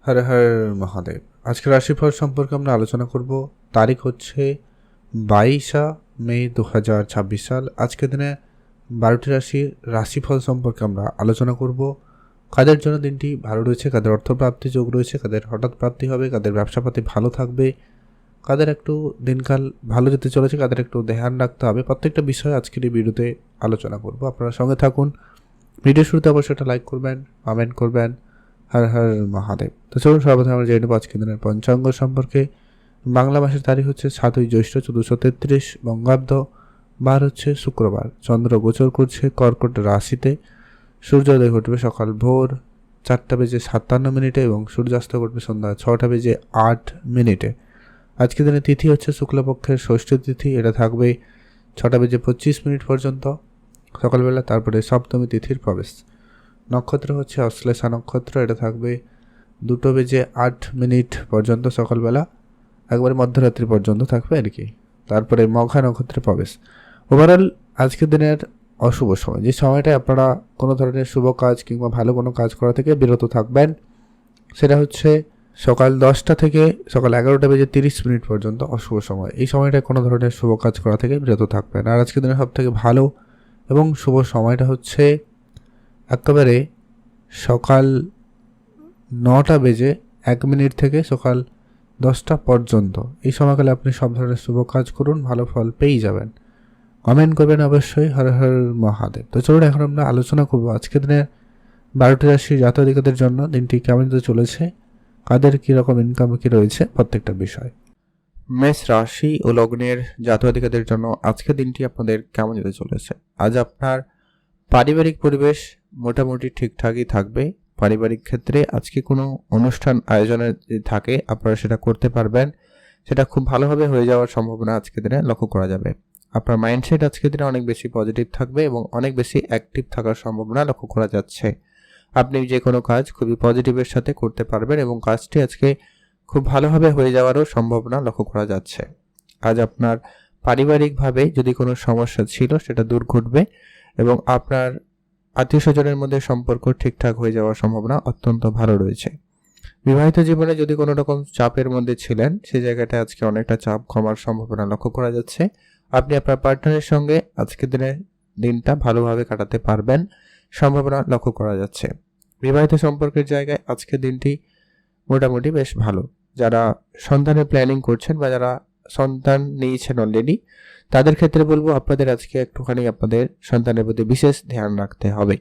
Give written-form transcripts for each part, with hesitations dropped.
হর হর মহাদেব। আজকে রাশিফল সম্পর্কে আমরা আলোচনা করব। তারিখ হচ্ছে 22 মে 2026 সাল। আজকের দিনে 12টি রাশির রাশিফল সম্পর্কে আমরা আলোচনা করব। কাদের জন্য দিনটি ভালো রয়েছে, কাদের অর্থপ্রাপ্তি যোগ রয়েছে, কাদের হঠাৎ প্রাপ্তি হবে, কাদের ব্যবসাপাতি ভালো থাকবে, কাদের একটু দিনকাল ভালো যেতে চলেছে, কাদের একটু ধ্যান রাখতে হবে, প্রত্যেকটা বিষয় আজকের এই ভিডিওতে আলোচনা করব। আপনারা সঙ্গে থাকুন। ভিডিও শুরুতে অবশ্যই একটা লাইক করবেন, কমেন্ট করবেন। হর হর মহাদেব। তো চলুন সর্বপ্রথম আমরা জেনে নেব আজকের দিনের পঞ্চাঙ্গ সম্পর্কে। বাংলা মাসের তারিখ হচ্ছে 7ই জ্যৈষ্ঠ 1433 বঙ্গাব্দ, বার হচ্ছে শুক্রবার। চন্দ্র গোচর করছে কর্কট রাশিতে। সূর্যোদয় ঘটবে সকাল ভোর 4:57 এবং সূর্যাস্ত ঘটবে সন্ধ্যা 6:08। আজকের দিনে তিথি হচ্ছে শুক্লপক্ষের ষষ্ঠী তিথি। এটা থাকবে 6:25 পর্যন্ত সকালবেলা, তারপরে সপ্তমী তিথির প্রবেশ। নক্ষত্র হচ্ছে অশ্লেষা নক্ষত্র। এটা থাকবে 2:08 পর্যন্ত সকালবেলা, একবারে মধ্যরাত্রি পর্যন্ত থাকবে আর কি। তারপরে মঘা নক্ষত্রে প্রবেশ। ওভারঅল আজকের দিনের অশুভ সময়, যে সময়টায় আপনারা কোনো ধরনের শুভ কাজ কিংবা ভালো কোনো কাজ করা থেকে বিরত থাকবেন, সেটা হচ্ছে সকাল 10টা থেকে সকাল 11:30 পর্যন্ত অশুভ সময়। এই সময়টায় কোনো ধরনের শুভ কাজ করা থেকে বিরত থাকবেন। আর আজকের দিনের সবথেকে ভালো এবং শুভ সময়টা হচ্ছে একেবারে সকাল 9:01 থেকে সকাল 10টা পর্যন্ত। এই সময়কালে আপনি সব ধরনের শুভ কাজ করুন, ভালো ফল পেয়েই যাবেন। কমেন্ট করবেন অবশ্যই। হর হর মহাদেব। তো চলুন এখন আমরা আলোচনা করবো আজকের দিনের 12টি রাশির জাতক-জাতিকাদের জন্য দিনটি কেমন যেতে চলেছে, কাদের কীরকম ইনকাম কী রয়েছে, প্রত্যেকটা বিষয়। মেষ রাশি ও লগ্নের জাতক-জাতিকাদের জন্য আজকের দিনটি আপনাদের কেমন যেতে চলেছে। আজ আপনার পারিবারিক পরিবেশ মোটামুটি ঠিকঠাকই থাকবে। পারিবারিক ক্ষেত্রে আজকে কোনো অনুষ্ঠান আয়োজনের যদি থাকে, আপনারা সেটা করতে পারবেন। সেটা খুব ভালোভাবে হয়ে যাওয়ার সম্ভাবনা আজকের দিনে লক্ষ্য করা যাবে। আপনার মাইন্ডসেট আজকের দিনে অনেক বেশি পজিটিভ থাকবে এবং অনেক বেশি অ্যাক্টিভ থাকার সম্ভাবনা লক্ষ্য করা যাচ্ছে। আপনি যে কোনো কাজ খুবই পজিটিভের সাথে করতে পারবেন এবং কাজটি আজকে খুব ভালোভাবে হয়ে যাওয়ারও সম্ভাবনা লক্ষ্য করা যাচ্ছে। আজ আপনার পারিবারিকভাবে যদি কোনো সমস্যা ছিল সেটা দূর ঘটবে এবং আপনার আত্মীয় স্বজনের মধ্যে সম্পর্ক ঠিকঠাক হয়ে যাওয়ার সম্ভাবনা অত্যন্ত ভালো রয়েছে। বিবাহিত জীবনে যদি কোনো রকম চাপের মধ্যে ছিলেন, সেই জায়গাটা আজকে অনেকটা চাপ কমার সম্ভাবনা লক্ষ্য করা যাচ্ছে। আপনি আপনার পার্টনারের সঙ্গে আজকের দিনটা ভালোভাবে কাটাতে পারবেন, সম্ভাবনা লক্ষ্য করা যাচ্ছে। বিবাহিত সম্পর্কের জায়গায় আজকের দিনটি মোটামুটি বেশ ভালো। যারা সন্তানের প্ল্যানিং করছেন বা যারা সন্তান নিয়েছেন অলরেডি, তাদের ক্ষেত্রে বলবো আপনাদের আজকে একটুখানি আপনাদের সন্তানের প্রতি বিশেষ ধ্যান রাখতে হবে।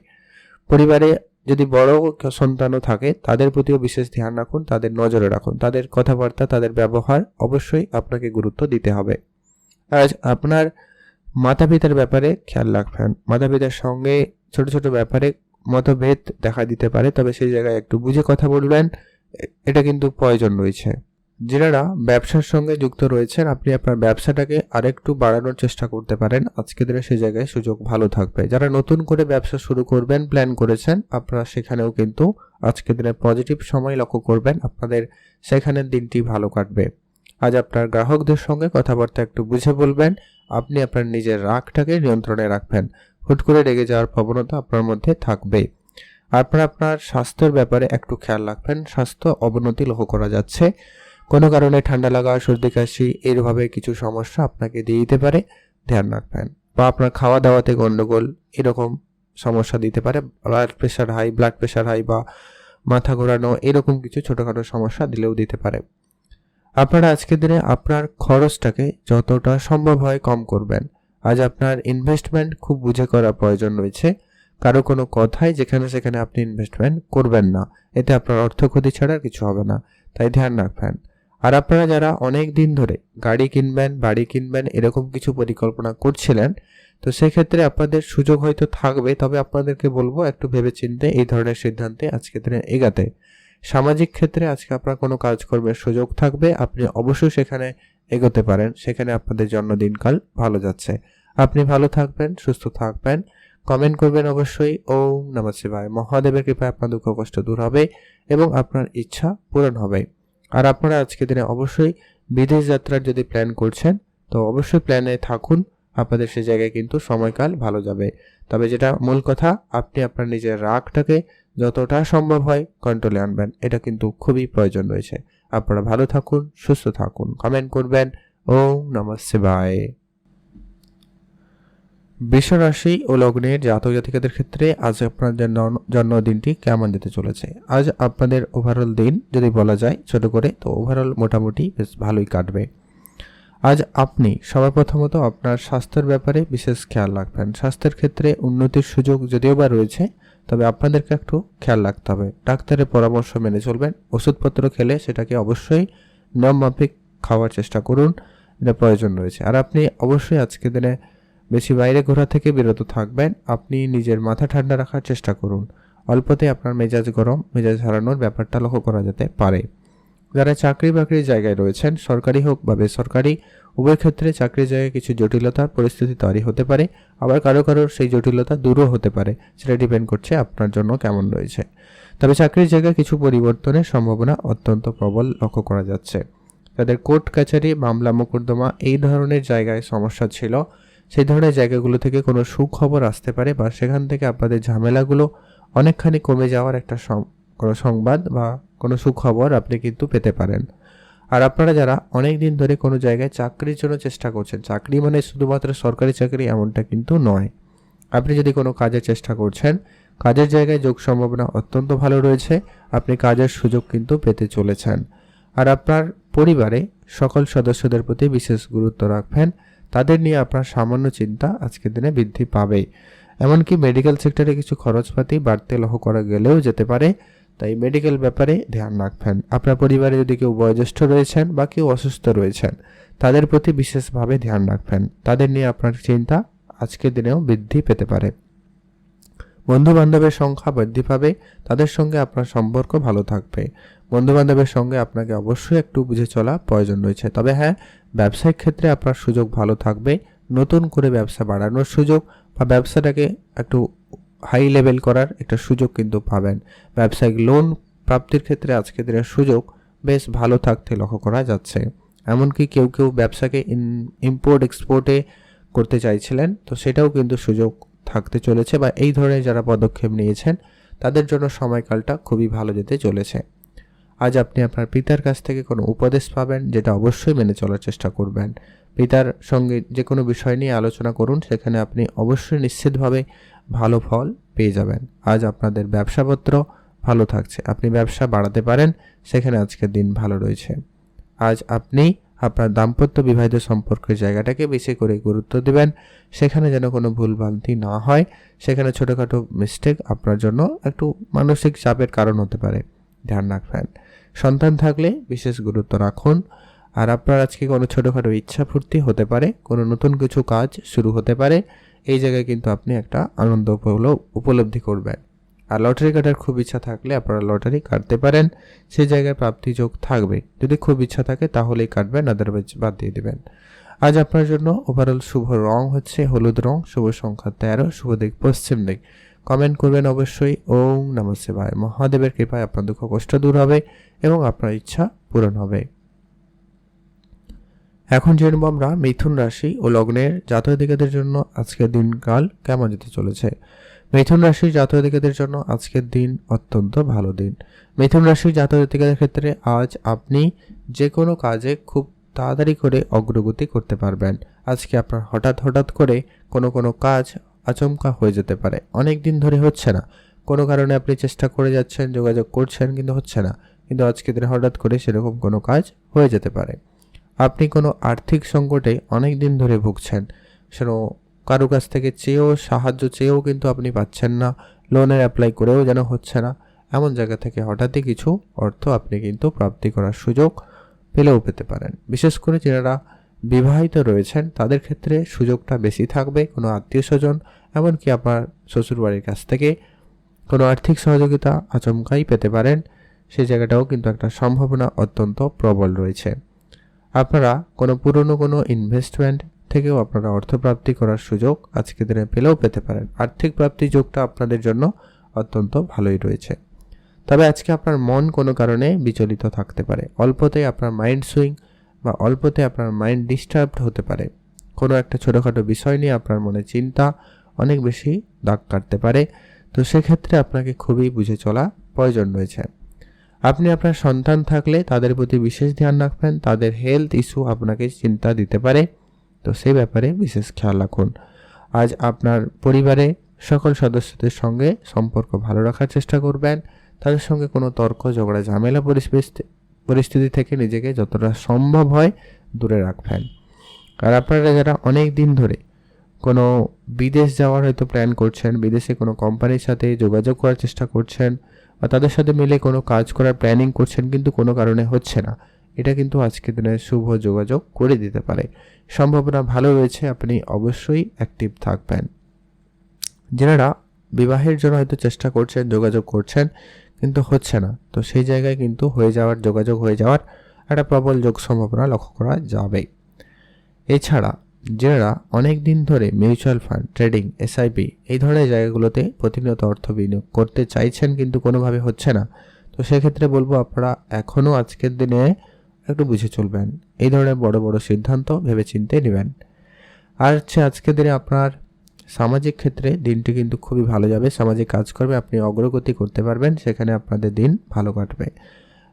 পরিবারে যদি বড় সন্তানও থাকে, তাদের প্রতিও বিশেষ ধ্যান রাখুন, তাদের নজরে রাখুন, তাদের কথাবার্তা, তাদের ব্যবহার অবশ্যই আপনাকে গুরুত্ব দিতে হবে। আজ আপনার মাতা পিতার ব্যাপারে খেয়াল রাখবেন। মাতা পিতার সঙ্গে ছোট ছোট ব্যাপারে মতভেদ দেখা দিতে পারে, তবে সেই জায়গায় একটু বুঝে কথা বলবেন, এটা কিন্তু প্রয়োজন রয়েছে। যারা ব্যবসার সঙ্গে যুক্ত রয়েছেন, আপনি আপনার ব্যবসাটাকে আরেকটু বাড়ানোর চেষ্টা করতে পারেন। আজকে দিনে সেই জায়গায় সুযোগ ভালো থাকবে। যারা নতুন করে ব্যবসা শুরু করবেন প্ল্যান করেছেন, আপনারা সেখানেও কিন্তু আজকে দিনে পজিটিভ সময় লক্ষ্য করবেন, আপনাদের সেখানের দিনটি ভালো কাটবে। আজ আপনার গ্রাহকদের সঙ্গে কথাবার্তা একটু বুঝে বলবেন। আপনি আপনার নিজের রাগটাকে নিয়ন্ত্রণে রাখবেন। হুট করে রেগে যাওয়ার প্রবণতা আপনার মধ্যে থাকবে। আপনার স্বাস্থ্যের ব্যাপারে একটু খেয়াল রাখবেন। স্বাস্থ্য অবনতি লক্ষ্য করা যাচ্ছে। কোনো কারণে ঠান্ডা লাগা, সর্দি কাশি এইভাবে কিছু সমস্যা আপনাকে দিয়ে দিতে পারে, ধ্যান রাখবেন। বা আপনার খাওয়া দাওয়াতে গন্ডগোল এরকম সমস্যা দিতে পারে। ব্লাড প্রেশার হাই বা মাথা ঘোরানো এরকম কিছু ছোটোখাটো সমস্যা দিলেও দিতে পারে। আপনারা আজকের দিনে আপনার খরচটাকে যতটা সম্ভব হয় কম করবেন। আজ আপনার ইনভেস্টমেন্ট খুব বুঝে করা প্রয়োজন রয়েছে। কারো কোনো কথায় যেখানে সেখানে আপনি ইনভেস্টমেন্ট করবেন না, এতে আপনার অর্থ ক্ষতি ছাড়া কিছু হবে না, তাই ধ্যান রাখবেন। আর আপনারা যারা অনেক দিন ধরে গাড়ি কিনবেন, বাড়ি কিনবেন এরকম কিছু পরিকল্পনা করছিলেন, তো সেক্ষেত্রে আপনাদের সুযোগ হয়তো থাকবে, তবে আপনাদেরকে বলবো একটু ভেবেচিন্তে এই ধরনের সিদ্ধান্তে আজকের দিনে এগাতে। সামাজিক ক্ষেত্রে আজকে আপনার কোনো কাজকর্মের সুযোগ থাকবে, আপনি অবশ্যই সেখানে এগোতে পারেন। সেখানে আপনাদের জন্য দিনকাল ভালো যাচ্ছে। আপনি ভালো থাকবেন, সুস্থ থাকবেন। কমেন্ট করবেন অবশ্যই। ওম নমঃ শিবায়। মহাদেবের কৃপায় আপনার দুঃখ কষ্ট দূর হবে এবং আপনার ইচ্ছা পূরণ হবে। আর আপনারা আজকে দিনে অবশ্যই বিদেশ যাত্রার যদি প্ল্যান করছেন, তো অবশ্যই প্ল্যানে থাকুন। আপনাদের সে জায়গায় কিন্তু সময়কাল ভালো যাবে। তবে যেটা মূল কথা, আপনি আপনার নিজের রাগটাকে যতটা সম্ভব হয় কন্ট্রোলে আনবেন, এটা কিন্তু খুবই প্রয়োজন রয়েছে। আপনারা ভালো থাকুন, সুস্থ থাকুন, কমেন্ট করবেন। ওম নমঃ শিবায়। বৃষ রাশি ও লগ্নের জাতক জাতিকাদের ক্ষেত্রে আজ আপনাদের জন্মদিনটি কেমন যেতে চলেছে। আজ আপনাদের ওভারঅল দিন যদি বলা যায় ছোট করে, তো ওভারঅল মোটামুটি বেশ ভালোই কাটবে। আজ আপনি সবার প্রথমত আপনার স্বাস্থ্যের ব্যাপারে বিশেষ খেয়াল রাখবেন। স্বাস্থ্যের ক্ষেত্রে উন্নতির সুযোগ যদিও বা রয়েছে, তবে আপনাদেরকে একটু খেয়াল রাখতে হবে। ডাক্তারের পরামর্শ মেনে চলবেন। ওষুধপত্র খেলে সেটাকে অবশ্যই নিয়মমাফিক খাওয়ার চেষ্টা করুন, এটা প্রয়োজন রয়েছে। আর আপনি অবশ্যই আজকের দিনে বেশি বাইরে ঘোরা থেকে বিরত থাকবেন। আপনি নিজের মাথা ঠান্ডা রাখার চেষ্টা করুন। অল্পতে আপনার মেজাজ গরম, মেজাজ হারানোর ব্যাপারটা লক্ষ্য করা যেতে পারে। যারা চাকরি বাকরির জায়গায় রয়েছেন, সরকারি হোক বা বেসরকারি, উভয় ক্ষেত্রে চাকরির জায়গায় কিছু জটিলতার পরিস্থিতি তৈরি হতে পারে। আবার কারো সেই জটিলতা দূরও হতে পারে, সেটা ডিপেন্ড করছে আপনার জন্য কেমন রয়েছে। তবে চাকরির জায়গায় কিছু পরিবর্তনের সম্ভাবনা অত্যন্ত প্রবল লক্ষ্য করা যাচ্ছে। যাদের কোর্ট কাছারি, মামলা মোকদ্দমা এই ধরনের জায়গায় সমস্যা ছিল, সেই ধরনের জায়গাগুলো থেকে কোনো সুখবর আসতে পারে, বা সেখান থেকে আপনাদের ঝামেলাগুলো অনেকখানি কমে যাওয়ার একটা কোনো সংবাদ বা কোনো সুখবর আপনি কিন্তু পেতে পারেন। আর আপনারা যারা অনেক দিন ধরে কোনো জায়গায় চাকরির জন্য চেষ্টা করছেন, চাকরি মানে শুধুমাত্র সরকারি চাকরি এমনটা কিন্তু নয়। আপনি যদি কোনো কাজের চেষ্টা করছেন, কাজের জায়গায় যোগ সম্ভাবনা অত্যন্ত ভালো রয়েছে। আপনি কাজের সুযোগ কিন্তু পেতে চলেছেন। আর আপনার পরিবারে সকল সদস্যদের প্রতি বিশেষ গুরুত্ব রাখবেন। তাদের নিয়ে আপনার সামান্য চিন্তা আজকের দিনে বৃদ্ধি পাবে। এমনকি মেডিকেল সেক্টরে কিছু খরচপাতি বাড়তে লক্ষ্য করা গেলেও যেতে পারে, তাই মেডিকেল ব্যাপারে ধ্যান রাখবেন। আপনার পরিবারে যদি কেউ বয়োজ্যেষ্ঠ রয়েছেন বা কেউ অসুস্থ রয়েছেন, তাদের প্রতি বিশেষভাবে ধ্যান রাখবেন। তাদের নিয়ে আপনার চিন্তা আজকের দিনেও বৃদ্ধি পেতে পারে। বন্ধু বান্ধবের সংখ্যা বৃদ্ধি পাবে, তাদের সঙ্গে আপনার সম্পর্ক ভালো থাকবে। বন্ধু বান্ধবের সঙ্গে আপনাকে অবশ্যই একটু বুঝে চলা প্রয়োজন রয়েছে। তবে হ্যাঁ, ব্যবসায়িক ক্ষেত্রে আপনার সুযোগ ভালো থাকবে। নতুন করে ব্যবসা বাড়ানোর সুযোগ বা ব্যবসাটাকে একটু হাই লেভেল করার একটা সুযোগ কিন্তু পাবেন। ব্যবসায়িক লোন প্রাপ্তির ক্ষেত্রে আজকের দিনের সুযোগ বেশ ভালো থাকতে লক্ষ্য করা যাচ্ছে। এমনকি কেউ কেউ ব্যবসাকে ইম্পোর্ট এক্সপোর্টে করতে চাইছিলেন, তো সেটাও কিন্তু সুযোগ থাকতে চলেছে, বা এই ধরনের যারা পদক্ষেপ নিয়েছেন তাদের জন্য সময়কালটা খুবই ভালো যেতে চলেছে। আজ আপনি আপনার পিতার কাছ থেকে কোনো উপদেশ পাবেন, যেটা অবশ্যই মেনে চলার চেষ্টা করবেন। পিতার সঙ্গে যে কোনো বিষয় নিয়ে আলোচনা করুন, সেখানে আপনি অবশ্যই নিশ্চিতভাবে ভালো ফল পেয়ে যাবেন। আজ আপনাদের ব্যবসাপত্র ভালো থাকছে, আপনি ব্যবসা বাড়াতে পারেন, সেখানে আজকের দিন ভালো রয়েছে। আজ আপনি আপনার দাম্পত্য বিবাহিত সম্পর্কের জায়গাটাকে বেশি করে গুরুত্ব দেবেন। সেখানে যেন কোনো ভুলভ্রান্তি না হয়, সেখানে ছোটোখাটো মিস্টেক আপনার জন্য একটু মানসিক চাপের কারণ হতে পারে, ধ্যান রাখবেন। সন্তান থাকলে বিশেষ গুরুত্ব রাখুন। আর আপনার আজকে কোনো ছোটোখাটো ইচ্ছা পূর্তি হতে পারে, কোনো নতুন কিছু কাজ শুরু হতে পারে, এই জায়গায় কিন্তু আপনি একটা আনন্দ উপলব্ধি করবেন। আর লটারি কাটার খুব ইচ্ছা থাকলে আপনারা লটারি কাটতে পারেন, সেই জায়গায় প্রাপ্তিযোগ থাকবে। যদি খুব ইচ্ছা থাকে তাহলেই কাটবেন, আদারওয়াইজ বাদ দিয়ে দেবেন। আজ আপনার জন্য ওভারঅল শুভ রং হচ্ছে হলুদ রং, শুভ সংখ্যা 13, শুভ দিক পশ্চিম দিক। কমেন্ট করবেন অবশ্যই। ওম নমঃ শিবায়। মহাদেবের কৃপায় আপনার দুঃখ কষ্ট দূর হবে এবং আপনার ইচ্ছা পূরণ হবে। এখন জেনব আমরা মিথুন রাশি ও লগ্নের জাতক-জাতিকাদের জন্য আজকের দিনকাল কেমন যেতে চলেছে। মিথুন রাশির জাতক-জাতিকাদের জন্য আজকের দিন অত্যন্ত ভালো দিন। মিথুন রাশির জাতক-জাতিকাদের ক্ষেত্রে আজ আপনি যে কোনো কাজে খুব তাড়াতাড়ি করে অগ্রগতি করতে পারবেন। আজকে আপনার হঠাৎ করে কোনো কাজ আচমকা হয়ে যেতে পারে। অনেক দিন ধরে হচ্ছে না, কোনো কারণে আপনি চেষ্টা করে যাচ্ছেন, যোগাযোগ করছেন, কিন্তু হচ্ছে না, কিন্তু আজকে দিনে হঠাৎ করে সেরকম কোনো কাজ হয়ে যেতে পারে। আপনি কোনো আর্থিক সংকটে অনেক দিন ধরে ভুগছেন, সেন কারো কাছ থেকে সাহায্য চেয়েও কিন্তু আপনি পাচ্ছেন না, লোনের অ্যাপ্লাই করেও যেন হচ্ছে না, এমন জায়গা থেকে হঠাৎই কিছু অর্থ আপনি কিন্তু প্রাপ্তি করার সুযোগ পেলেও পেতে পারেন। বিশেষ করে যারা বিবাহিত রয়েছেন তাদের ক্ষেত্রে সুযোগটা বেশি থাকবে। কোনো আত্মীয় স্বজন, এমনকি আপনার শ্বশুরবাড়ির কাছ থেকে কোনো আর্থিক সহযোগিতা আচমকাই পেতে পারেন, সেই জায়গাটাও কিন্তু একটা সম্ভাবনা অত্যন্ত প্রবল রয়েছে। আপনারা কোনো পুরনো কোনো ইনভেস্টমেন্ট থেকেও আপনারা অর্থপ্রাপ্তি করার সুযোগ আজকের দিনে পেলেও পেতে পারেন। আর্থিক প্রাপ্তির যোগটা আপনাদের জন্য অত্যন্ত ভালোই রয়েছে। তবে আজকে আপনার মন কোনো কারণে বিচলিত থাকতে পারে, অল্পতে আপনার মাইন্ড সুইং বা অল্পতে আপনার মাইন্ড ডিস্টার্বড হতে পারে। কোনো একটা ছোটোখাটো বিষয় নিয়ে আপনার মনে চিন্তা অনেক বেশি দাগ কাটতে পারে। তো সেক্ষেত্রে আপনাকে খুবই বুঝে চলা প্রয়োজন রয়েছে। আপনি আপনার সন্তান থাকলে তাদের প্রতি বিশেষ ধ্যান রাখবেন, তাদের হেলথ ইস্যু আপনাকে চিন্তা দিতে পারে, তো সেই ব্যাপারে বিশেষ খেয়াল রাখুন। আজ আপনার পরিবারে সকল সদস্যদের সঙ্গে সম্পর্ক ভালো রাখার চেষ্টা করবেন, তাদের সঙ্গে কোনো তর্ক ঝগড়া ঝামেলা পরিস্থিতি থেকে নিজেকে যতটা সম্ভব হয় দূরে রাখবেন। আর আপনারা যারা অনেক দিন ধরে কোনো বিদেশ যাওয়ার হয়তো প্ল্যান করছেন, বিদেশে কোনো কোম্পানির সাথে যোগাযোগ করার চেষ্টা করছেন বা তাদের সাথে মিলে কোনো কাজ করার প্ল্যানিং করছেন কিন্তু কোনো কারণে হচ্ছে না, এটা কিন্তু আজকের দিনে শুভ যোগাযোগ করে দিতে পারে। সম্ভাবনা ভালো রয়েছে, আপনি অবশ্যই অ্যাক্টিভ থাকবেন। যারা বিবাহের জন্য হয়তো চেষ্টা করছেন, যোগাযোগ করছেন কিন্তু হচ্ছে না, তো সেই জায়গায় কিন্তু যোগাযোগ হয়ে যাওয়ার একটা প্রবল যোগ সম্ভাবনা লক্ষ্য করা যাবে। এছাড়া যারা অনেক দিন ধরে মিউচুয়াল ফান্ড, ট্রেডিং, এসআইপি এই ধরনের জায়গাগুলোতে প্রতিনিয়ত অর্থ বিনিয়োগ করতে চাইছেন কিন্তু কোনোভাবে হচ্ছে না, তো সেক্ষেত্রে বলবো আপনারা এখনও আজকের দিনে একটু বুঝে চলবেন। এই ধরনের বড় বড় সিদ্ধান্ত ভেবেচিন্তে নেবেন। আর আজকের দিনে আপনার সামাজিক ক্ষেত্রে দিনটি কিন্তু খুবই ভালো যাবে। সামাজিক কাজকর্মে আপনি অগ্রগতি করতে পারবেন, সেখানে আপনাদের দিন ভালো কাটবে।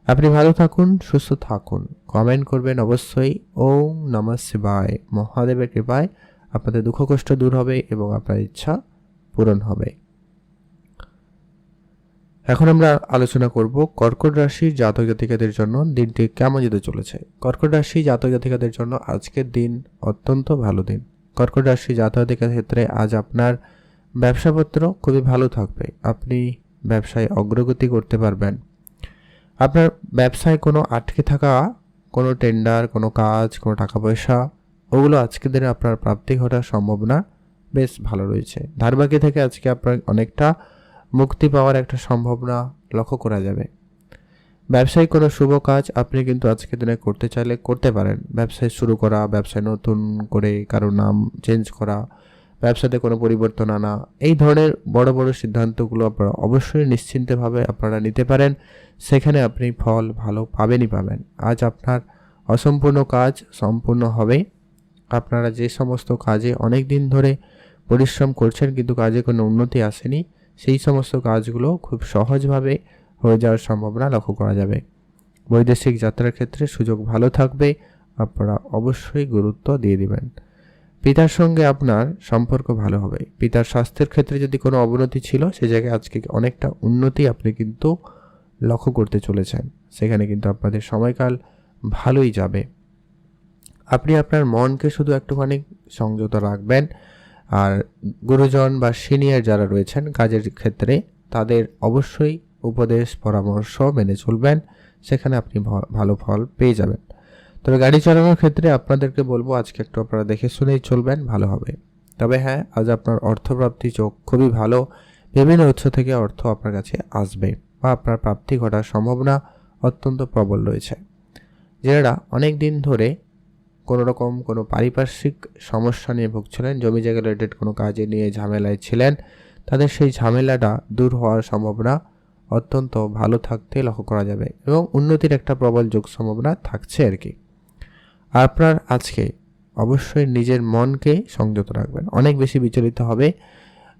আপনি ভালো থাকুন, সুস্থ থাকুন। কমেন্ট করবেন অবশ্যই। ওম নমঃ শিবায়। মহাদেবের কৃপায় আপনাদের দুঃখ কষ্ট দূর হবে এবং আপনার ইচ্ছা পূরণ হবে। এখন আমরা আলোচনা করব কর্কট রাশির জাতক জাতিকাদের জন্য দিনটি কেমন যেতে চলেছে। কর্কট রাশি জাতক জাতিকাদের জন্য আজকের দিন অত্যন্ত ভালো দিন। কর্কট রাশি জাতক জাতিকার ক্ষেত্রে আজ আপনার ব্যবসাপত্র খুবই ভালো থাকবে। আপনি ব্যবসায় অগ্রগতি করতে পারবেন। আপনার ব্যবসায় কোনো আটকে থাকা কোনো টেন্ডার, কোনো কাজ, কোনো টাকা পয়সা, ওগুলো আজকের দিনে আপনার প্রাপ্তি ঘটার সম্ভাবনা বেশ ভালো রয়েছে। ধারবাকি থেকে আজকে আপনার অনেকটা মুক্তি পাওয়ার একটা সম্ভাবনা লক্ষ্য করা যাবে। ব্যবসায়িক কোনো শুভ কাজ আপনি কিন্তু আজকের দিনে করতে চাইলে করতে পারেন। ব্যবসায় শুরু করা, ব্যবসায় নতুন করে কারো নাম চেঞ্জ করা, ব্যবসাতে কোনো পরিবর্তন আনা, এই ধরনের বড় বড় সিদ্ধান্তগুলো আপনারা অবশ্যই নিশ্চিন্তভাবে আপনারা নিতে পারেন। সেখানে আপনি ফল ভালো পাবেনই পাবেন। আজ আপনার অসম্পূর্ণ কাজ সম্পূর্ণ হবে। আপনারা যে সমস্ত কাজে অনেক দিন ধরে পরিশ্রম করছেন কিন্তু কাজে কোনো উন্নতি আসেনি, সেই সমস্ত কাজগুলো খুব সহজভাবে হয়ে যাওয়ার সম্ভাবনা লক্ষ্য করা যাবে। বৈদেশিক যাত্রার ক্ষেত্রে সুযোগ ভালো থাকবে, আপনারা অবশ্যই গুরুত্ব দিয়ে দিবেন। পিতার সঙ্গে আপনার সম্পর্ক ভালো হবে। পিতার স্বাস্থ্যের ক্ষেত্রে যদি কোনো অবনতি ছিল, সে জায়গায় আজকে অনেকটা উন্নতি আপনি কিন্তু লক্ষ্য করতে চলেছেন। সেখানে কিন্তু আপনাদের সময়কাল ভালোই যাবে। আপনি আপনার মনকে শুধু একটুখানি সংযত রাখবেন। আর গুরুজন বা সিনিয়র যারা রয়েছেন কাজের ক্ষেত্রে, তাদের অবশ্যই উপদেশ পরামর্শ মেনে চলবেন, সেখানে আপনি ভালো ফল পেয়ে যাবেন। তবে গাড়ি চালানোর ক্ষেত্রে আপনাদেরকে বলবো আজকে একটু আপনারা দেখে শুনেই চলবেন, ভালো হবে। তবে হ্যাঁ, আজ আপনার অর্থপ্রাপ্তি যোগ খুবই ভালো। বিভিন্ন উৎস থেকে অর্থ আপনার কাছে আসবে বা আপনার প্রাপ্তি ঘটার সম্ভাবনা অত্যন্ত প্রবল রয়েছে। যারা অনেক দিন ধরে কোনো পারিপার্শ্বিক সমস্যা নিয়ে ভুগছিলেন, জমি জায়গা রিলেটেড কোনো কাজে নিয়ে ঝামেলায় ছিলেন, তাদের সেই ঝামেলাটা দূর হওয়ার সম্ভাবনা অত্যন্ত ভালো থাকতে লক্ষ্য করা যাবে এবং উন্নতির একটা প্রবল যোগ সম্ভাবনা থাকছে আর কি। আপনার আজকে অবশ্যই নিজের মনকে সংযত রাখবেন। অনেক বেশি বিচলিত হবে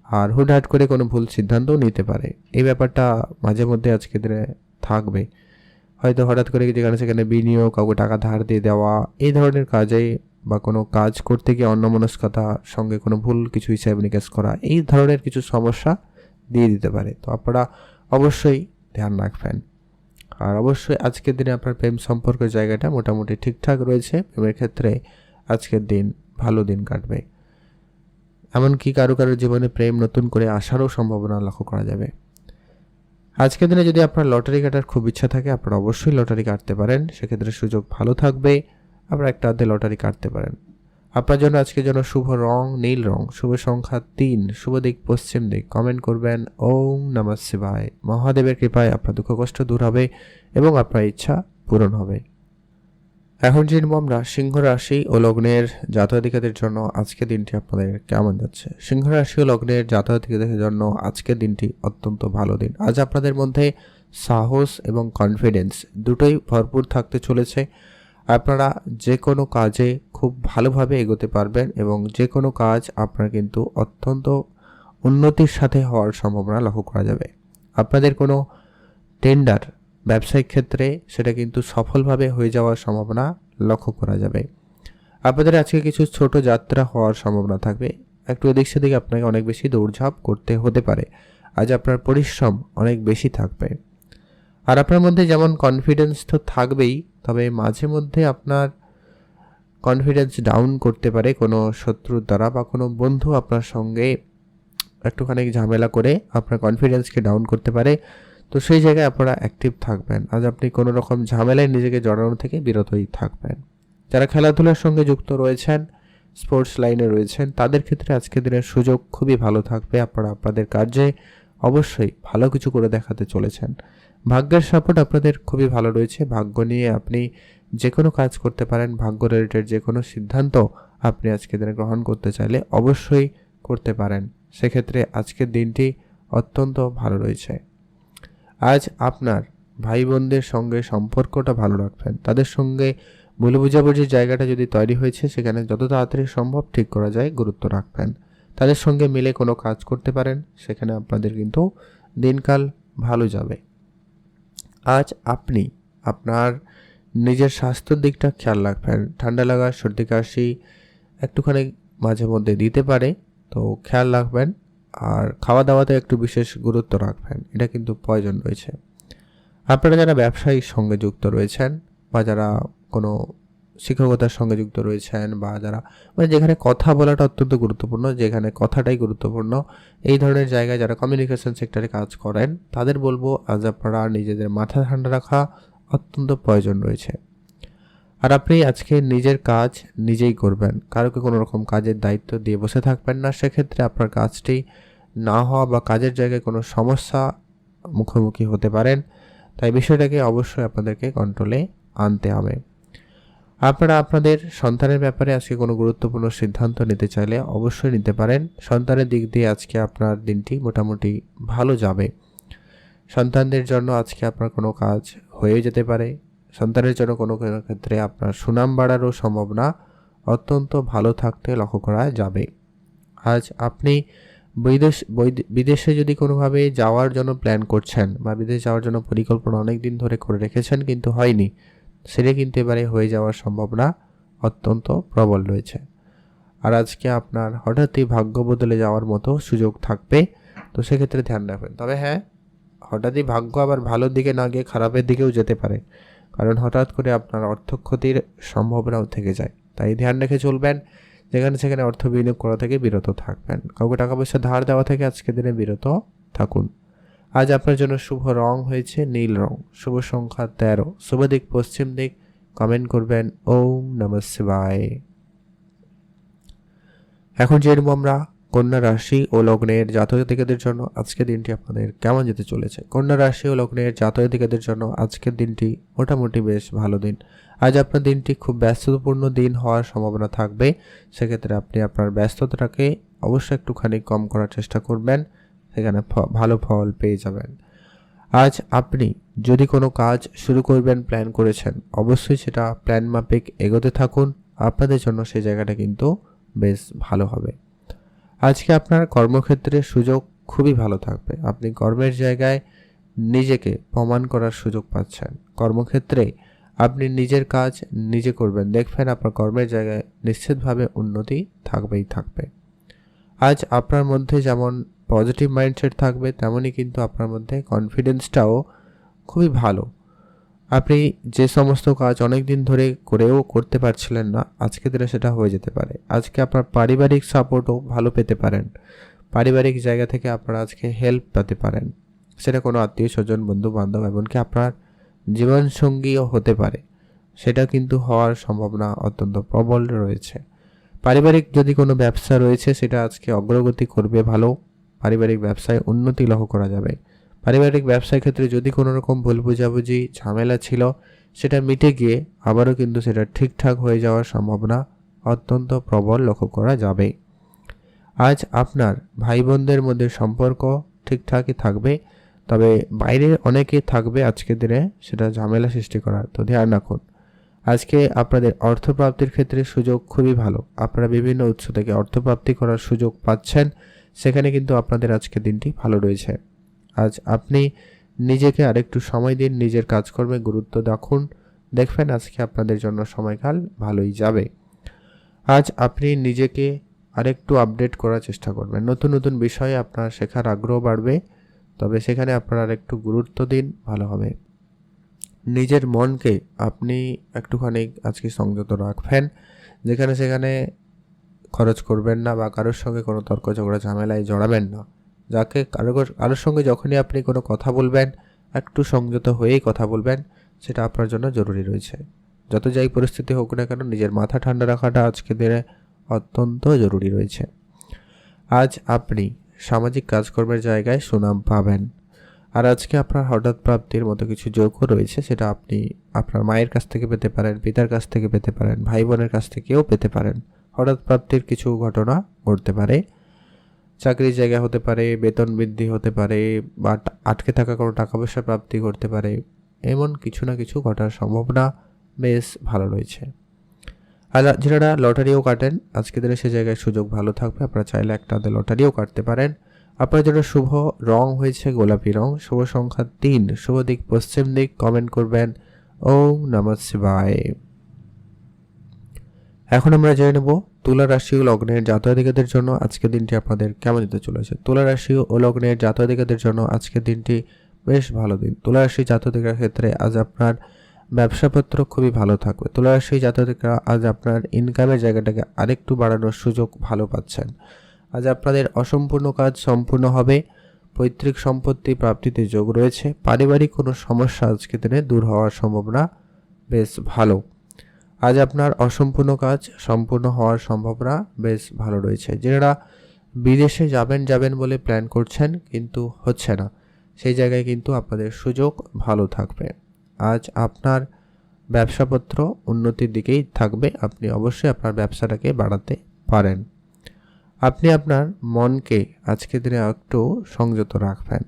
আর হুটহাট করে কোনো ভুল সিদ্ধান্তও নিতে পারে। এই ব্যাপারটা মাঝে মধ্যে আজকে দিনে থাকবে। হয়তো হঠাৎ করে যেখানে সেখানে বিনিয়োগ, কাউকে টাকা ধার দিয়ে দেওয়া, এই ধরনের কাজে বা কোনো কাজ করতে গিয়ে অন্যমনস্কতা, সঙ্গে কোনো ভুল কিছু হিসাব নিকাশ করা, এই ধরনের কিছু সমস্যা দিয়ে দিতে পারে। তো আপনারা অবশ্যই ধ্যান রাখবেন। আর অবশ্যই আজকের দিনে আপনার প্রেম সম্পর্কের জায়গাটা মোটামুটি ঠিকঠাক রয়েছে। প্রেমের ক্ষেত্রে আজকের দিন ভালো দিন কাটবে। এমনকি কারো জীবনে প্রেম নতুন করে আসারও সম্ভাবনা লক্ষ্য করা যাবে। আজকের দিনে যদি আপনার লটারি কাটার খুব ইচ্ছা থাকে, আপনারা অবশ্যই লটারি কাটতে পারেন, সেক্ষেত্রে সুযোগ ভালো থাকবে। আপনারা একটা হাতে লটারি কাটতে পারেন। আপনার জন্য আজকের জন্য শুভ রং নীল রং, শুভ সংখ্যা 3, শুভ দিক পশ্চিম দিক। কমেন্ট করবেন ওম নমঃ শিবায়। মহাদেবের কৃপায় আপনার দুঃখ কষ্ট দূর হবে এবং আপনার ইচ্ছা পূরণ হবে। এখন জানব আমরা সিংহ রাশি ও লগ্নের জাতক-জাতিকাদের জন্য আজকের দিনটি আপনাদের কেমন যাচ্ছে। সিংহ রাশি ও লগ্নের জাতক-জাতিকাদের জন্য আজকের দিনটি অত্যন্ত ভালো দিন। আজ আপনাদের মধ্যে সাহস এবং কনফিডেন্স দুটোই ভরপুর থাকতে চলেছে। আপনারা যে কোনো কাজে খুব ভালোভাবে এগোতে পারবেন এবং যে কোনো কাজ আপনার কিন্তু অত্যন্ত উন্নতির সাথে হওয়ার সম্ভাবনা লক্ষ্য করা যাবে। আপনাদের কোনো টেন্ডার ব্যবসায়িক ক্ষেত্রে সেটা কিন্তু সফলভাবে হয়ে যাওয়ার সম্ভাবনা লক্ষ্য করা যাবে। আপনাদের আজকে কিছু ছোট যাত্রা হওয়ার সম্ভাবনা থাকবে। একটু এদিক সেদিক আপনাকে অনেক বেশি দৌড়ঝাঁপ করতে হতে পারে। আজ আপনার পরিশ্রম অনেক বেশি থাকবে। আর আপনার মধ্যে যেমন কনফিডেন্স তো থাকবেই, তবে মাঝে মধ্যে আপনার কনফিডেন্স ডাউন করতে পারে কোনো শত্রুর দ্বারা, বা কোনো বন্ধু আপনার সঙ্গে একটুখানি ঝামেলা করে আপনার কনফিডেন্সকে ডাউন করতে পারে। তো সেই জায়গায় আপনারা অ্যাক্টিভ থাকবেন। আজ আপনি কোনো রকম ঝামেলায় নিজেকে জড়ানো থেকে বিরতই থাকবেন। যারা খেলাধুলার সঙ্গে যুক্ত রয়েছেন, স্পোর্টস লাইনে রয়েছেন, তাদের ক্ষেত্রে আজকের দিনের সুযোগ খুবই ভালো থাকবে। আপনারা আপনাদের কার্যে অবশ্যই ভালো কিছু করে দেখাতে চলেছেন। ভাগ্যের সাপোর্ট আপনাদের খুবই ভালো রয়েছে। ভাগ্য নিয়ে আপনি যে কোনো কাজ করতে পারেন। ভাগ্য রিলেটেড যে কোনো সিদ্ধান্ত আপনি আজকের দিনে গ্রহণ করতে চাইলে অবশ্যই করতে পারেন। সেক্ষেত্রে আজকের দিনটি অত্যন্ত ভালো রয়েছে। আজ আপনার ভাই বোনদের সঙ্গে সম্পর্কটা ভালো রাখবেন। তাদের সঙ্গে ভুল বোঝাবুঝির জায়গাটা যদি তৈরি হয়েছে, সেখানে যত তাড়াতাড়ি সম্ভব ঠিক করা যায় গুরুত্ব রাখবেন। তাদের সঙ্গে মিলে কোনো কাজ করতে পারেন, সেখানে আপনাদের কিন্তু দিনকাল ভালো যাবে। আজ আপনি আপনার নিজের স্বাস্থ্যের দিকটা খেয়াল রাখবেন। ঠান্ডা লাগা, সর্দি কাশি একটুখানি মাঝে মধ্যে দিতে পারে, তো খেয়াল রাখবেন। আর খাওয়া দাওয়াতে একটু বিশেষ গুরুত্ব রাখবেন, এটা কিন্তু প্রয়োজন রয়েছে। আপনারা যারা ব্যবসায়ীর সঙ্গে যুক্ত রয়েছেন, বা যারা কোনো শিক্ষকতার সঙ্গে যুক্ত রয়েছেন, বা যারা যেখানে কথা বলাটা অত্যন্ত গুরুত্বপূর্ণ, যেখানে কথাটাই গুরুত্বপূর্ণ, এই ধরনের জায়গায় যারা কমিউনিকেশন সেক্টরে কাজ করেন, তাদের বলবো আজ আপনারা নিজেদের মাথা ঠান্ডা রাখা অত্যন্ত প্রয়োজন রয়েছে। আর আপনি আজকে নিজের কাজ নিজেই করবেন, কারোকে কোনো রকম কাজের দায়িত্ব দিয়ে বসে থাকবেন না। সেক্ষেত্রে আপনার কাজটি না হওয়া বা কাজের জায়গায় কোনো সমস্যা মুখোমুখি হতে পারেন। তাই বিষয়টাকে অবশ্যই আপনাদেরকে কন্ট্রোলে আনতে হবে। আপনারা আপনাদের সন্তানের ব্যাপারে আজকে কোনো গুরুত্বপূর্ণ সিদ্ধান্ত নিতে চাইলে অবশ্যই নিতে পারেন। সন্তানের দিক দিয়ে আজকে আপনার দিনটি মোটামুটি ভালো যাবে। সন্তানদের জন্য আজকে আপনার কোনো কাজ হয়ে যেতে পারে। সন্তানের জন্য কোনো কোনো ক্ষেত্রে আপনার সুনাম বাড়ারও সম্ভাবনা অত্যন্ত ভালো থাকতে লক্ষ্য করা যাবে। আজ আপনি বিদেশে যদি কোনোভাবে যাওয়ার জন্য প্ল্যান করছেন, বা বিদেশ যাওয়ার জন্য পরিকল্পনা অনেক দিন ধরে করে রেখেছেন কিন্তু হয়নি, সেটা কিন্তু এবারে হয়ে যাওয়ার সম্ভাবনা অত্যন্ত প্রবল রয়েছে। আর আজকে আপনার হঠাৎই ভাগ্য বদলে যাওয়ার মতো সুযোগ থাকবে, তো সেক্ষেত্রে ধ্যান রাখবেন। তবে হ্যাঁ, হঠাৎই ভাগ্য আবার ভালোর দিকে না গিয়ে খারাপের দিকেও যেতে পারে, কারণ হঠাৎ করে আপনার অর্থ ক্ষতির সম্ভাবনাও থেকে যায়। তাই ধ্যান রেখে চলবেন। যেখানে সেখানে অর্থ বিনিয়োগ করা থেকে বিরত থাকবেন। কাউকে টাকা পয়সা ধার দেওয়া থেকে আজকের দিনে বিরত থাকুন। আজ আপনার জন্য শুভ রং হয়েছে নীল রং, শুভ সংখ্যা 13, শুভ দিক পশ্চিম দিক। কমেন্ট করবেন ওম নমঃ শিবায়। এখন জেনব আমরা কন্যা রাশি ও লগ্নের জাতক-জাতিকাদের জন্য আজকের দিনটি আপনাদের কেমন যেতে চলেছে। কন্যা রাশি ও লগ্নের জাতক-জাতিকাদের জন্য আজকের দিনটি মোটামুটি বেশ ভালো দিন। আজ আপনার দিনটি খুব ব্যস্ততাপূর্ণ দিন হওয়ার সম্ভাবনা থাকবে। সেক্ষেত্রে আপনি আপনার ব্যস্ততাটাকে অবশ্যই একটুখানি কম করার চেষ্টা করবেন, সেখানে ভালো ফল পেয়ে যাবেন। আজ আপনি যদি কোনো কাজ শুরু করবেন প্ল্যান করেছেন, অবশ্যই সেটা প্ল্যান মাফিক এগোতে থাকুন। আপনাদের জন্য সেই জায়গাটা কিন্তু বেশ ভালো হবে। আজকে আপনার কর্মক্ষেত্রে সুযোগ খুবই ভালো থাকবে। আপনি কর্মের জায়গায় নিজেকে প্রমাণ করার সুযোগ পাচ্ছেন। কর্মক্ষেত্রে আপনি নিজের কাজ নিজে করবেন, দেখবেন আপনার কর্মের জায়গায় নিশ্চিতভাবে উন্নতি থাকবেই থাকবে। আজ আপনার মধ্যে যেমন পজিটিভ মাইন্ডসেট থাকবে, তেমনই কিন্তু আপনার মধ্যে কনফিডেন্সটাও খুবই ভালো। আপনি যে সমস্ত কাজ অনেক দিন ধরে করেও করতে পারছিলেন না, আজকে দিনে সেটা হয়ে যেতে পারে। আজকে আপনার পারিবারিক সাপোর্টও ভালো পেতে পারেন। পারিবারিক জায়গা থেকে আপনারা আজকে হেল্প পেতে পারেন। সেটা কোনো আত্মীয় স্বজন, বন্ধু বান্ধব, এমনকি আপনার জীবনসঙ্গীও হতে পারে। সেটা কিন্তু হওয়ার সম্ভাবনা অত্যন্ত প্রবল রয়েছে। পারিবারিক যদি কোনো ব্যবসা রয়েছে, সেটা আজকে অগ্রগতি করবে ভালো। পারিবারিক ব্যবসায় উন্নতি লক্ষ্য করা যাবে। পারিবারিক ব্যবসার ক্ষেত্রে যদি কোনো রকম ভুল বোঝাবুঝি ঝামেলা ছিল, সেটা মিটে গিয়ে আবারও কিন্তু সেটা ঠিকঠাক হয়ে যাওয়ার সম্ভাবনা অত্যন্ত প্রবল লক্ষ্য করা যাবে। আজ আপনার ভাই বোনদের মধ্যে সম্পর্ক ঠিকঠাকই থাকবে, তবে বাইরে অনেকে থাকবে আজকের দিনে সেটা ঝামেলা সৃষ্টি করার, তো ধ্যান রাখুন। আজকে আপনাদের অর্থপ্রাপ্তির ক্ষেত্রে সুযোগ খুবই ভালো। আপনারা বিভিন্ন উৎস থেকে অর্থপ্রাপ্তি করার সুযোগ পাচ্ছেন। সেখানে কিন্তু আপনাদের আজকের দিনটি ভালো রয়েছে। আজ আপনি নিজেকে আরেকটু সময় দিন, নিজের কাজকর্মে গুরুত্ব রাখুন, দেখবেন আজকে আপনাদের জন্য সময়কাল ভালোই যাবে। আজ আপনি নিজেকে আরেকটু আপডেট করার চেষ্টা করবেন, নতুন নতুন বিষয়ে আপনার শেখার আগ্রহ বাড়বে, তবে সেখানে আপনারা আরেকটু গুরুত্ব দিন, ভালো হবে। নিজের মনকে আপনি একটুখানি আজকে সংযত রাখবেন, যেখানে সেখানে খরচ করবেন না বা কারোর সঙ্গে কোনো তর্ক ঝগড়া ঝামেলায় জড়াবেন না। কারোর সঙ্গে যখনই আপনি কোনো কথা বলবেন, একটু সংযত হয়েই কথা বলবেন, সেটা আপনার জন্য জরুরি রয়েছে। যত যাই পরিস্থিতি হোক না কেন, নিজের মাথা ঠান্ডা রাখাটা আজকের দিনে অত্যন্ত জরুরি রয়েছে। আজ আপনি সামাজিক কাজকর্মের জায়গায় সুনাম পাবেন। আর আজকে আপনার হঠাৎ প্রাপ্তির মতো কিছু যোগও রয়েছে, সেটা আপনি আপনার মায়ের কাছ থেকে পেতে পারেন, পিতার কাছ থেকে পেতে পারেন, ভাই বোনের কাছ থেকেও পেতে পারেন। হঠাৎ প্রাপ্তির কিছু ঘটনা ঘটতে পারে, চাকরির জায়গা হতে পারে, বেতন বৃদ্ধি হতে পারে, বা আটকে থাকা কোনো টাকা পয়সা প্রাপ্তি করতে পারে। এমন কিছু না কিছু ঘটার সম্ভাবনা বেশ ভালো রয়েছে। আর যারা লটারিও কাটেন, আজকের দিনে সে জায়গায় সুযোগ ভালো থাকবে। আপনারা চাইলে একটা লটারিও কাটতে পারেন। আপনার জন্য শুভ রং হয়েছে গোলাপি রং, শুভ সংখ্যা 3, শুভ দিক পশ্চিম দিক। কমেন্ট করবেন ওম নমঃ শিবায়। এখন আমরা জেনে নেব তুলা রাশি ও লগ্নের জাতক-জাতিকাদের জন্য আজকের দিনটি আপনাদের কেমন যেতে চলেছে। তুলা রাশি ও লগ্নের জাতক-জাতিকাদের জন্য আজকের দিনটি বেশ ভালো দিন। তুলা রাশি জাতক-জাতিকার ক্ষেত্রে আজ আপনার ব্যবসাপত্র খুবই ভালো থাকবে। তুলা রাশি জাতক-জাতিকারা আজ আপনার ইনকামের জায়গাটাকে আরেকটু বাড়ানোর সুযোগ ভালো পাচ্ছেন। আজ আপনাদের অসম্পূর্ণ কাজ সম্পূর্ণ হবে। পৈতৃক সম্পত্তি প্রাপ্তিতে যোগ রয়েছে। পারিবারিক কোনো সমস্যা আজকের দিনে দূর হওয়ার সম্ভাবনা বেশ ভালো। আজ আপনার অসম্পূর্ণ কাজ সম্পূর্ণ হওয়ার সম্ভাবনা বেশ ভালো রয়েছে। যারা বিদেশে যাবেন বলে প্ল্যান করছেন কিন্তু হচ্ছে না, সেই জায়গায় কিন্তু আপনাদের সুযোগ ভালো থাকবে। আজ আপনার ব্যবসাপত্র উন্নতির দিকেই থাকবে। আপনি অবশ্যই আপনার ব্যবসাটাকে বাড়াতে পারেন। আপনি আপনার মনকে আজকের দিনে একটু সংযত রাখবেন।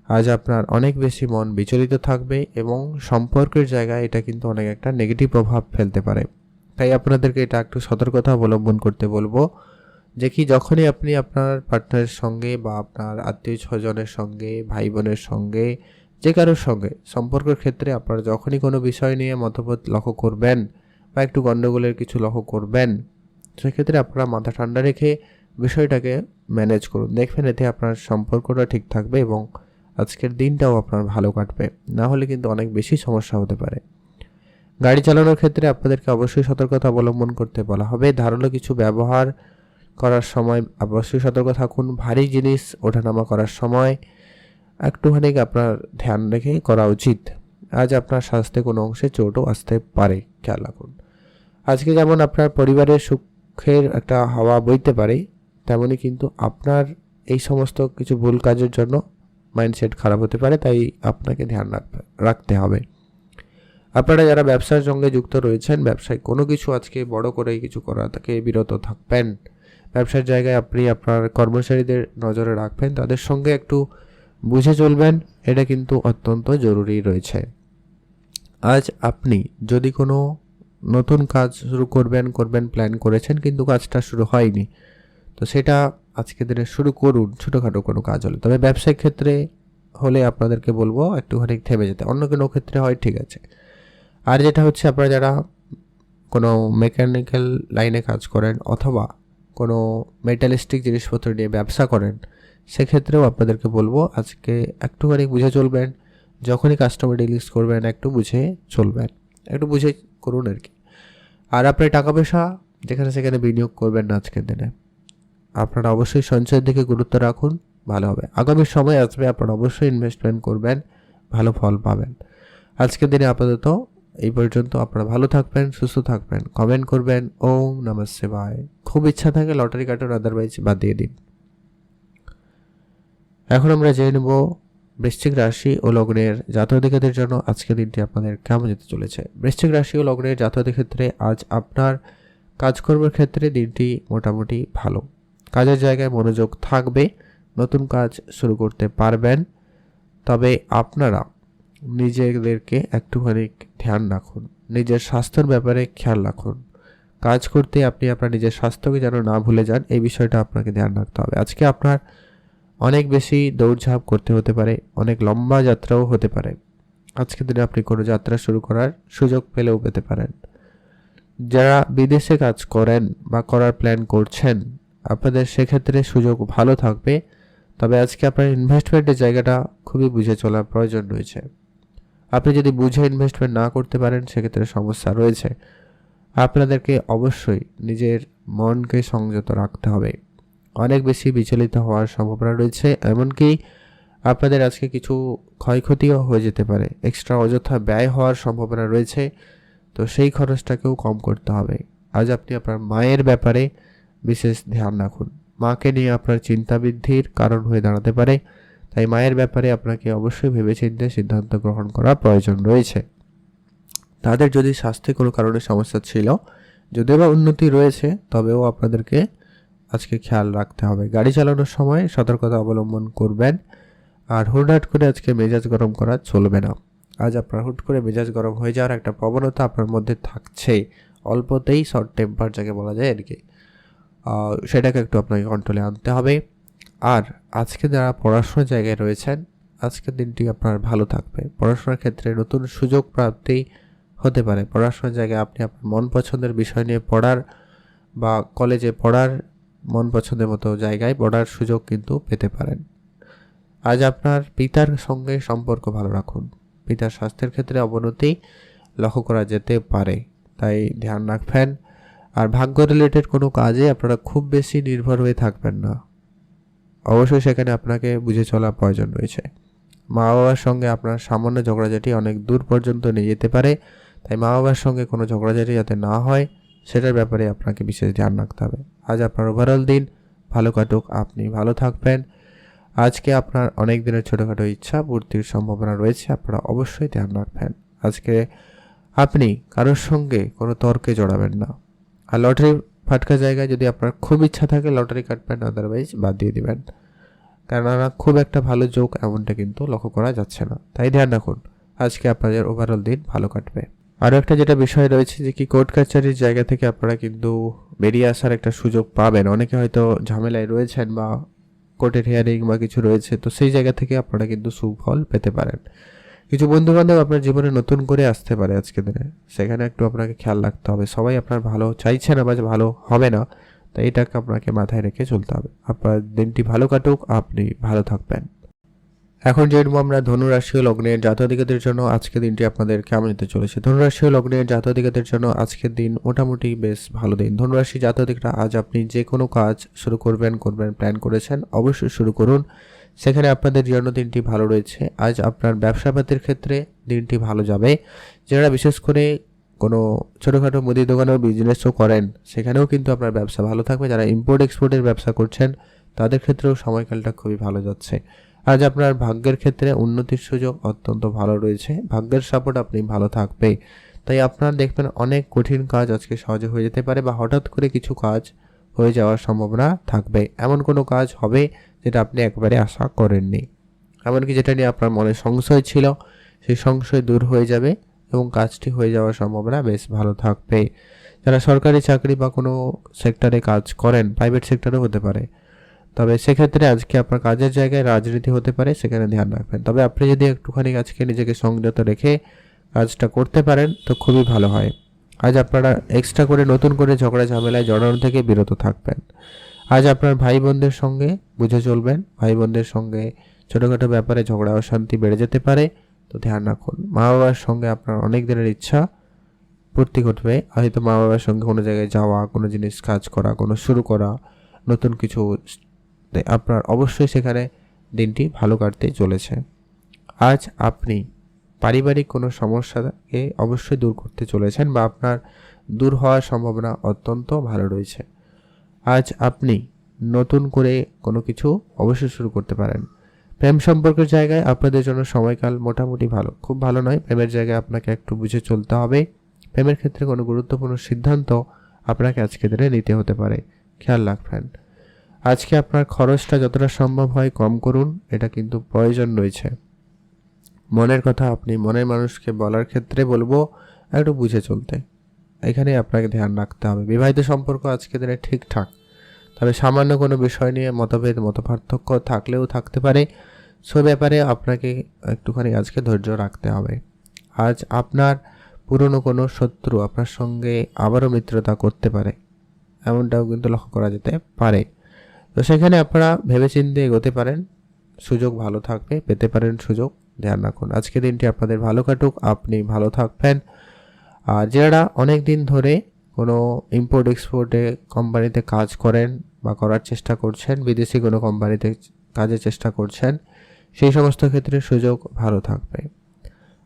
আজ আপনার অনেক বেশি মন বিচলিত থাকবে এবং সম্পর্কের জায়গায় এটা কিন্তু অনেক একটা নেগেটিভ প্রভাব ফেলতে পারে। তাই আপনাদেরকে এটা একটু সতর্কতা অবলম্বন করতে বলবো, যে কি যখনই আপনি আপনার পার্টনারের সঙ্গে বা আপনার আত্মীয় স্বজনের সঙ্গে, ভাই বোনের সঙ্গে, যে কারোর সঙ্গে সম্পর্কের ক্ষেত্রে আপনারা যখনই কোনো বিষয় নিয়ে মতভেদ লক্ষ্য করবেন বা একটু গণ্ডগোলের কিছু লক্ষ্য করবেন, সেক্ষেত্রে আপনারা মাথা ঠান্ডা রেখে বিষয়টাকে ম্যানেজ করুন। দেখবেন এতে আপনার সম্পর্কটা ঠিক থাকবে এবং আজকের দিনটাও আপনার ভালো কাটবে। না হলে কিন্তু অনেক বেশি সমস্যা হতে পারে। গাড়ি চালানোর ক্ষেত্রে আপনাদেরকে অবশ্যই সতর্কতা অবলম্বন করতে বলা হবে। ধারালো কিছু ব্যবহার করার সময় অবশ্যই সতর্ক থাকুন। ভারী জিনিস ওঠানামা করার সময় একটুখানি আপনার ধ্যান রেখে করা উচিত। আজ আপনার স্বাস্থ্যে কোনো অংশে চোটও আসতে পারে, খেয়াল রাখুন। আজকে যেমন আপনার পরিবারের সুখের একটা হাওয়া বইতে পারে, তেমনই কিন্তু আপনার এই সমস্ত কিছু ভুল কাজের জন্য মাইন্ডসেট খারাপ হতে পারে। তাই আপনাকে ধ্যান রাখতে হবে। আপনারা যারা ব্যবসার সঙ্গে যুক্ত রয়েছেন, ব্যবসায় কোনো কিছু আজকে বড় করে কিছু করা থেকে বিরত থাকবেন। ব্যবসার জায়গায় আপনি আপনার কর্মচারীদের নজরে রাখবেন, তাদের সঙ্গে একটু বুঝে চলবেন, এটা কিন্তু অত্যন্ত জরুরি রয়েছে। আজ আপনি যদি কোনো নতুন কাজ শুরু করবেন প্ল্যান করেছেন কিন্তু কাজটা শুরু হয়নি, তো সেটা আজকের দিনে শুরু করুন। ছোটোখাটো কোনো কাজ হলে, তবে ব্যবসায়িক ক্ষেত্রে হলে আপনাদেরকে বলবো একটুখানি থেমে যেতে। অন্য কোনো ক্ষেত্রে হয় ঠিক আছে। আর যেটা হচ্ছে, আপনারা যারা কোনো মেকানিক্যাল লাইনে কাজ করেন অথবা কোনো মেটালিস্টিক জিনিসপত্র নিয়ে ব্যবসা করেন, সেক্ষেত্রেও আপনাদেরকে বলবো আজকে একটুখানি বুঝে চলবেন। যখনই কাস্টমার ডিলিংস করবেন একটু বুঝে চলবেন, একটু বুঝে করুন আর কি। আর আপনি টাকা পয়সা যেখানে সেখানে বিনিয়োগ করবেন না আজকের দিনে। আপনারা অবশ্যই সঞ্চয়ের দিকে গুরুত্ব রাখুন, ভালো হবে। আগামী সময় আসবে, আপনারা অবশ্যই ইনভেস্টমেন্ট করবেন, ভালো ফল পাবেন। আজকের দিনে আপাতত এই পর্যন্ত। আপনারা ভালো থাকবেন, সুস্থ থাকবেন। কমেন্ট করবেন ওম নমঃ শিবায়। খুব ইচ্ছা থাকে লটারি কাটুন, আদারওয়াইজ বাদ দিয়ে দিন। এখন আমরা জেনে নেব বৃশ্চিক রাশি ও লগ্নের জাতক-জাতিকাদের জন্য আজকের দিনটি আপনাদের কেমন যেতে চলেছে। বৃশ্চিক রাশি ও লগ্নের জাতকদের ক্ষেত্রে আজ আপনার কাজকর্মের ক্ষেত্রে দিনটি মোটামুটি ভালো। কাজের জায়গায় মনোযোগ থাকবে, নতুন কাজ শুরু করতে পারবেন। তবে আপনারা নিজেদেরকে একটুখানি ধ্যান রাখুন, নিজের স্বাস্থ্যের ব্যাপারে খেয়াল রাখুন। কাজ করতে আপনি আপনার নিজের স্বাস্থ্যকে যেন না ভুলে যান, এই বিষয়টা আপনাকে ধ্যান রাখতে হবে। আজকে আপনার অনেক বেশি দৌড়ঝাঁপ করতে হতে পারে, অনেক লম্বা যাত্রাও হতে পারে। আজকের দিনে আপনি কোনো যাত্রা শুরু করার সুযোগ পেলেও পেতে পারেন। যারা বিদেশে কাজ করেন বা করার প্ল্যান করছেন, আপনাদের সেক্ষেত্রে সুযোগ ভালো থাকবে। তবে আজকে আপনার ইনভেস্টমেন্টের জায়গাটা খুবই বুঝে চলার প্রয়োজন রয়েছে। আপনি যদি বুঝে ইনভেস্টমেন্ট না করতে পারেন, সেক্ষেত্রে সমস্যা রয়েছে। আপনাদেরকে অবশ্যই নিজের মনকে সংযত রাখতে হবে। অনেক বেশি বিচলিত হওয়ার সম্ভাবনা রয়েছে, এমনকি আপনাদের আজকে কিছু ক্ষয়ক্ষতিও হয়ে যেতে পারে, এক্সট্রা অযথা ব্যয় হওয়ার সম্ভাবনা রয়েছে। তো সেই খরচটাকেও কম করতে হবে। আজ আপনি আপনার মায়ের ব্যাপারে বিশেষ ধ্যান রাখুন। মাকে নিয়ে আপনার চিন্তা বৃদ্ধির কারণ হয়ে দাঁড়াতে পারে, তাই মায়ের ব্যাপারে আপনাকে অবশ্যই ভেবেচিন্তে সিদ্ধান্ত গ্রহণ করা প্রয়োজন রয়েছে। তাদের যদি স্বাস্থ্যে কোনো কারণে সমস্যা ছিল, যদিও বা উন্নতি রয়েছে, তবেও আপনাদেরকে আজকে খেয়াল রাখতে হবে। গাড়ি চালানোর সময় সতর্কতা অবলম্বন করবেন। আর হুটহাট করে আজকে মেজাজ গরম করা চলবে না। আজ আপনার হুট করে মেজাজ গরম হয়ে যাওয়ার একটা প্রবণতা আপনার মধ্যে থাকছে, অল্পতেই শর্ট টেম্পার যাকে বলা যায় আর কি। সেটাকে একটু আপনাকে কন্ট্রোলে আনতে হবে। আর আজকে যারা পড়াশোনার জায়গায় রয়েছেন, আজকের দিনটি আপনার ভালো থাকবে। পড়াশোনার ক্ষেত্রে নতুন সুযোগ প্রাপ্তি হতে পারে। পড়াশোনার জায়গায় আপনি আপনার মন পছন্দের বিষয় নিয়ে পড়ার বা কলেজে পড়ার মন পছন্দের মতো জায়গায় পড়ার সুযোগ কিন্তু পেতে পারেন। আজ আপনার পিতার সঙ্গে সম্পর্ক ভালো রাখুন। পিতার স্বাস্থ্যের ক্ষেত্রে অবনতি লক্ষ্য করা যেতে পারে, তাই ধ্যান রাখবেন। আর ভাগ্য রিলেটেড কোনো কাজে আপনারা খুব বেশি নির্ভর হয়ে থাকবেন না। অবশ্যই সেখানে আপনাকে বুঝে চলা প্রয়োজন রয়েছে। মা বাবার সঙ্গে আপনার সামান্য ঝগড়াঝাটি অনেক দূর পর্যন্ত নিয়ে যেতে পারে, তাই মা বাবার সঙ্গে কোনো ঝগড়াঝাটি যাতে না হয় সেটার ব্যাপারে আপনাকে বিশেষ ধ্যান রাখতে হবে। আজ আপনার ওভারঅল দিন ভালো কাটুক, আপনি ভালো থাকবেন। আজকে আপনার অনেক দিনের ছোটোখাটো ইচ্ছা পূর্তির সম্ভাবনা রয়েছে, আপনারা অবশ্যই ধ্যান রাখবেন। আজকে আপনি কারোর সঙ্গে কোনো তর্কে জড়াবেন না। আর লটারি ফাটকা জায়গায় যদি আপনার খুব ইচ্ছা থাকে লটারি কাটবেন, আদারওয়াইজ বাদ দিয়ে দিবেন, কেননা খুব একটা ভালো যোগ এমনটা কিন্তু লক্ষ্য করা যাচ্ছে না। তাই ধ্যান রাখুন, আজকে আপনাদের ওভারঅল দিন ভালো কাটবে। আরও একটা যেটা বিষয় রয়েছে যে কি কোর্ট কাছারির জায়গা থেকে আপনারা কিন্তু বেরিয়ে আসার একটা সুযোগ পাবেন। অনেকে হয়তো ঝামেলায় রয়েছেন বা কোর্টের হিয়ারিং বা কিছু রয়েছে, তো সেই জায়গা থেকে আপনারা কিন্তু সুফল পেতে পারেন। কিছু বন্ধুবান্ধব আপনার জীবনে নতুন করে আসতে পারে আজকের দিনে, সেখানে একটু আপনাকে খেয়াল রাখতে হবে। সবাই আপনার ভালো চাইছে না বা ভালো হবে না, তাই এটাকে আপনাকে মাথায় রেখে চলতে হবে। আপনার দিনটি ভালো কাটুক, আপনি ভালো থাকবেন। এখন যেরকম আমরা ধনুরাশি ও লগ্নের জাতক-জাতিকাদের জন্য আজকের দিনটি আপনাদের কেমন যেতে চলেছে। ধনুরাশি ও লগ্নের জাতক-জাতিকাদের জন্য আজকের দিন মোটামুটি বেশ ভালো দিন। ধনুরাশি জাতক-জাতিকারা আজ আপনি যে কোনো কাজ শুরু করবেন প্ল্যান করেছেন, অবশ্যই শুরু করুন। সেখানে আপনাদের জন্য দিনটি ভালো রয়েছে। আজ আপনার ব্যবসাপাতির ক্ষেত্রে দিনটি ভালো যাবে। যারা বিশেষ করে কোনো ছোটোখাটো মুদি দোকানেও বিজনেসও করেন, সেখানেও কিন্তু আপনার ব্যবসা ভালো থাকবে। যারা ইম্পোর্ট এক্সপোর্টের ব্যবসা করছেন, তাদের ক্ষেত্রেও সময়কালটা খুবই ভালো যাচ্ছে। আজ আপনার ভাগ্যের ক্ষেত্রে উন্নতির সুযোগ অত্যন্ত ভালো রয়েছে। ভাগ্যের সাপোর্ট আপনি ভালো থাকবে, তাই আপনার দেখবেন অনেক কঠিন কাজ আজকে সহজে হয়ে যেতে পারে বা হঠাৎ করে কিছু কাজ হয়ে যাওয়ার সম্ভাবনা থাকবে। এমন কোনো কাজ হবে যেটা আপনি একবারে আশা করেননি, এমনকি যেটা নিয়ে আপনার মনে সংশয় ছিল, সেই সংশয় দূর হয়ে যাবে এবং কাজটি হয়ে যাওয়ার সম্ভাবনা বেশ ভালো থাকবে। যারা সরকারি চাকরি বা কোনো সেক্টরে কাজ করেন, প্রাইভেট সেক্টরেও হতে পারে, তবে সেক্ষেত্রে আজকে আপনার কাজের জায়গায় রাজনীতি হতে পারে, সেখানে ধ্যান রাখবেন। তবে আপনি যদি একটুখানি আজকে নিজেকে সংযত রেখে কাজটা করতে পারেন তো খুবই ভালো হয়। আজ আপনারা এক্সট্রা করে নতুন করে ঝগড়া ঝামেলায় জড়ানো থেকে বিরত থাকবেন। আজ আপনার ভাই বোনদের সঙ্গে বুঝে চলবেন। ভাই বোনদের সঙ্গে ছোটোখাটো ব্যাপারে ঝগড়া অশান্তি বেড়ে যেতে পারে, তো ধ্যান রাখুন। মা বাবার সঙ্গে আপনার অনেক দিনের ইচ্ছা পূর্তি ঘটবে। হয়তো মা বাবার সঙ্গে কোনো জায়গায় যাওয়া, কোনো জিনিস কাজ করা, কোনো শুরু করা, নতুন কিছু, আপনার অবশ্যই সেখানে দিনটি ভালো কাটতে চলেছে। আজ আপনি পারিবারিক কোনো সমস্যাকে অবশ্যই দূর করতে চলেছেন বা আপনার দূর হওয়ার সম্ভাবনা অত্যন্ত ভালো রয়েছে। আজ আপনি নতুন করে কোনো কিছু অবশ্যই শুরু করতে পারেন। প্রেম সম্পর্কের জায়গায় আপনাদের জন্য সময়কাল মোটামুটি ভালো, খুব ভালো নয়। প্রেমের জায়গায় আপনাকে একটু বুঝে চলতে হবে। প্রেমের ক্ষেত্রে কোনো গুরুত্বপূর্ণ সিদ্ধান্ত আপনাকে আজকে দিনে নিতে হতে পারে, খেয়াল রাখবেন। আজকে আপনার খরচটা যতটা সম্ভব হয় কম করুন, এটা কিন্তু প্রয়োজন রয়েছে। মনের কথা আপনি মনের মানুষকে বলার ক্ষেত্রে বলবো একটু বুঝে চলতে, এখানে আপনাকে ধ্যান রাখতে হবে। বিবাহিত সম্পর্ক আজকের দিনে ঠিকঠাক, তবে সামান্য কোনো বিষয় নিয়ে মতপার্থক্য থাকলেও থাকতে পারে। সে ব্যাপারে আপনাকে একটুখানি আজকে ধৈর্য রাখতে হবে। আজ আপনার পুরনো কোনো শত্রু আপনার সঙ্গে আবারও মিত্রতা করতে পারে, এমনটাও কিন্তু লক্ষ্য করা যেতে পারে। তো সেখানে আপনারা ভেবেচিন্তে এগোতে পারেন, সুযোগ ভালো থাকবে, পেতে পারেন সুযোগ, ধ্যান রাখুন। আজকের দিনটি আপনাদের ভালো কাটুক, আপনি ভালো থাকবেন। আর যারা অনেক দিন ধরে কোনো ইম্পোর্ট এক্সপোর্টে কোম্পানিতে কাজ করেন বা করার চেষ্টা করছেন, বিদেশি কোনো কোম্পানিতে কাজের চেষ্টা করছেন, সেই সমস্ত ক্ষেত্রে সুযোগ ভালো থাকবে।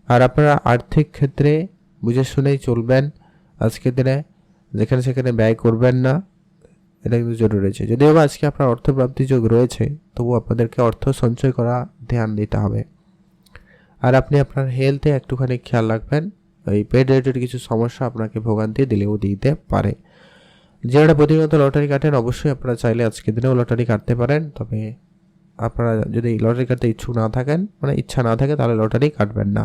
আর আপনারা আর্থিক ক্ষেত্রে বুঝে শুনেই চলবেন। আজকের দিনে যেখানে সেখানে ব্যয় করবেন না, এটা কিন্তু জরুরি রয়েছে। যদিও বা আজকে আপনার অর্থপ্রাপ্তি যোগ রয়েছে, তবু আপনাদেরকে অর্থ সঞ্চয় করা ধ্যান দিতে হবে। আর আপনি আপনার হেলথে একটুখানি খেয়াল রাখবেন। এই পেট রিলেটেড কিছু সমস্যা আপনাকে ভোগান্তি দিলেও দিতে পারে। যারা প্রতিনিয়ত লটারি কাটেন, অবশ্যই আপনারা চাইলে আজকের দিনেও লটারি কাটতে পারেন। তবে আপনারা যদি লটারি কাটতে ইচ্ছুক না থাকেন, মানে ইচ্ছা না থাকে, তাহলে লটারি কাটবেন না।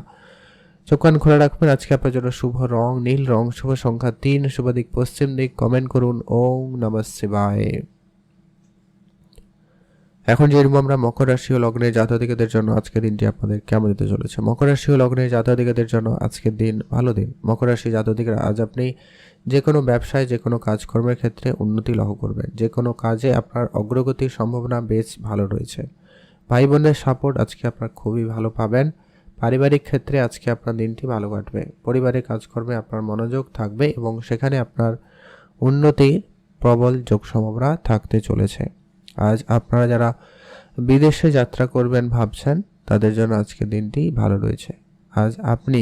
চোখ কান খোলা রাখবেন। আজকে আপনার জন্য শুভ রং নীল রং, শুভ সংখ্যা 3, শুভ দিক পশ্চিম দিক। কমেন্ট করুন ওম নমঃ শিবায়। এখন জেনব আমরা মকর রাশি ও লগ্নের জাতকদের জন্য আজকের দিনটি আপনাদের কেমন যেতে চলেছে। মকর রাশি ও লগ্নের জাতকদের জন্য আজকের দিন ভালো দিন। মকর রাশি জাতকরা, আজ আপনি যে কোনো ব্যবসায়, যে কোনো কাজকর্মের ক্ষেত্রে উন্নতি লক্ষ্য করবেন। যে কোনো কাজে আপনার অগ্রগতির সম্ভাবনা বেশ ভালো রয়েছে। ভাই বোনের সাপোর্ট আজকে আপনার খুবই ভালো পাবেন। পারিবারিক ক্ষেত্রে আজকে আপনার দিনটি ভালো কাটবে। পরিবারের কাজকর্মে আপনার মনোযোগ থাকবে এবং সেখানে আপনার উন্নতির প্রবল যোগ সম্ভাবনা থাকতে চলেছে। আজ আপনারা যারা বিদেশে যাত্রা করবেন ভাবছেন, তাদের জন্য আজকের দিনটি ভালো রয়েছে। আজ আপনি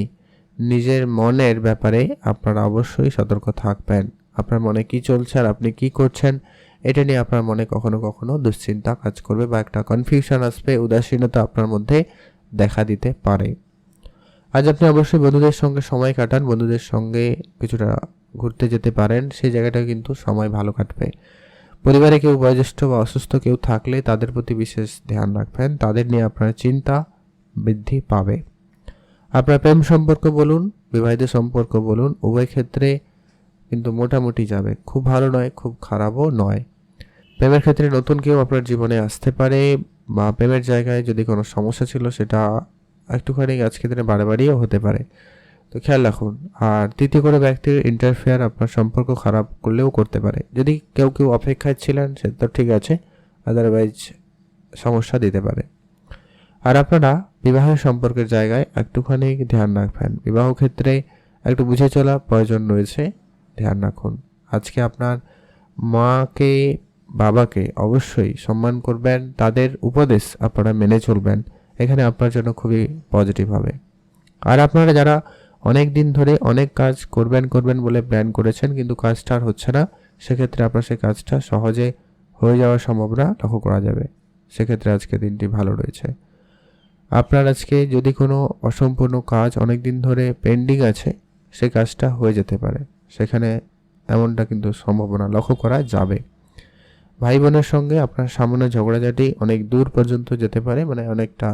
নিজের মনের ব্যাপারে আপনারা অবশ্যই সতর্ক থাকবেন। আপনার মনে কি চলছে আর আপনি কি করছেন, এটা নিয়ে আপনার মনে কখনো কখনো দুশ্চিন্তা কাজ করবে বা একটা কনফিউশন আসবে, উদাসীনতা আপনার মধ্যে দেখা দিতে পারে। আজ আপনি অবশ্যই বন্ধুদের সঙ্গে সময় কাটান, বন্ধুদের সঙ্গে কিছুটা ঘুরতে যেতে পারেন, সেই জায়গাটা কিন্তু সময় ভালো কাটবে। পরিবারে কেউ বয়োজ্যেষ্ঠ বা অসুস্থ কেউ থাকলে তাদের প্রতি বিশেষ ধ্যান রাখবেন, তাদের নিয়ে আপনার চিন্তা বৃদ্ধি পাবে। আপনার প্রেম সম্পর্ক বলুন, বিবাহিত সম্পর্ক বলুন, উভয় ক্ষেত্রে কিন্তু মোটামুটি যাবে, খুব ভালো নয়, খুব খারাপও নয়। প্রেমের ক্ষেত্রে নতুন কেউ আপনার জীবনে আসতে পারে, বা প্রেমের জায়গায় যদি কোনো সমস্যা ছিল সেটা একটুখানি আজকের দিনে বাড়াবাড়িও হতে পারে, তো খেয়াল রাখুন। আর তৃতীয় কোনো ব্যক্তির ইন্টারফেয়ার আপনার সম্পর্ক খারাপ করলেও করতে পারে। যদি কেউ অপেক্ষায় ছিলেন সে তো ঠিক আছে, আদারওয়াইজ সমস্যা দিতে পারে। আর আপনারা বিবাহের সম্পর্কের জায়গায় একটুখানি ধ্যান রাখবেন। বিবাহ ক্ষেত্রে একটু বুঝে চলা প্রয়োজন রয়েছে, ধ্যান রাখুন। আজকে আপনার মাকে বাবাকে অবশ্যই সম্মান করবেন, তাদের উপদেশ আপনারা মেনে চলবেন, এখানে আপনার জন্য খুবই পজিটিভ হবে। আর আপনারা যারা অনেক দিন ধরে অনেক কাজ করবেন বলে প্ল্যান করেছেন কিন্তু কাজটা আর হচ্ছে না, সেক্ষেত্রে আপনার সেই কাজটা সহজে হয়ে যাওয়ার সম্ভাবনা লক্ষ্য করা যাবে। সেক্ষেত্রে আজকে দিনটি ভালো রয়েছে। আপনার আজকে যদি কোনো অসম্পূর্ণ কাজ অনেক দিন ধরে পেন্ডিং আছে, সেই কাজটা হয়ে যেতে পারে, সেখানে এমনটা কিন্তু সম্ভাবনা লক্ষ্য করা যাবে। ভাই বোনের সঙ্গে আপনার সামান্য ঝগড়াঝাটি অনেক দূর পর্যন্ত যেতে পারে, মানে অনেকটা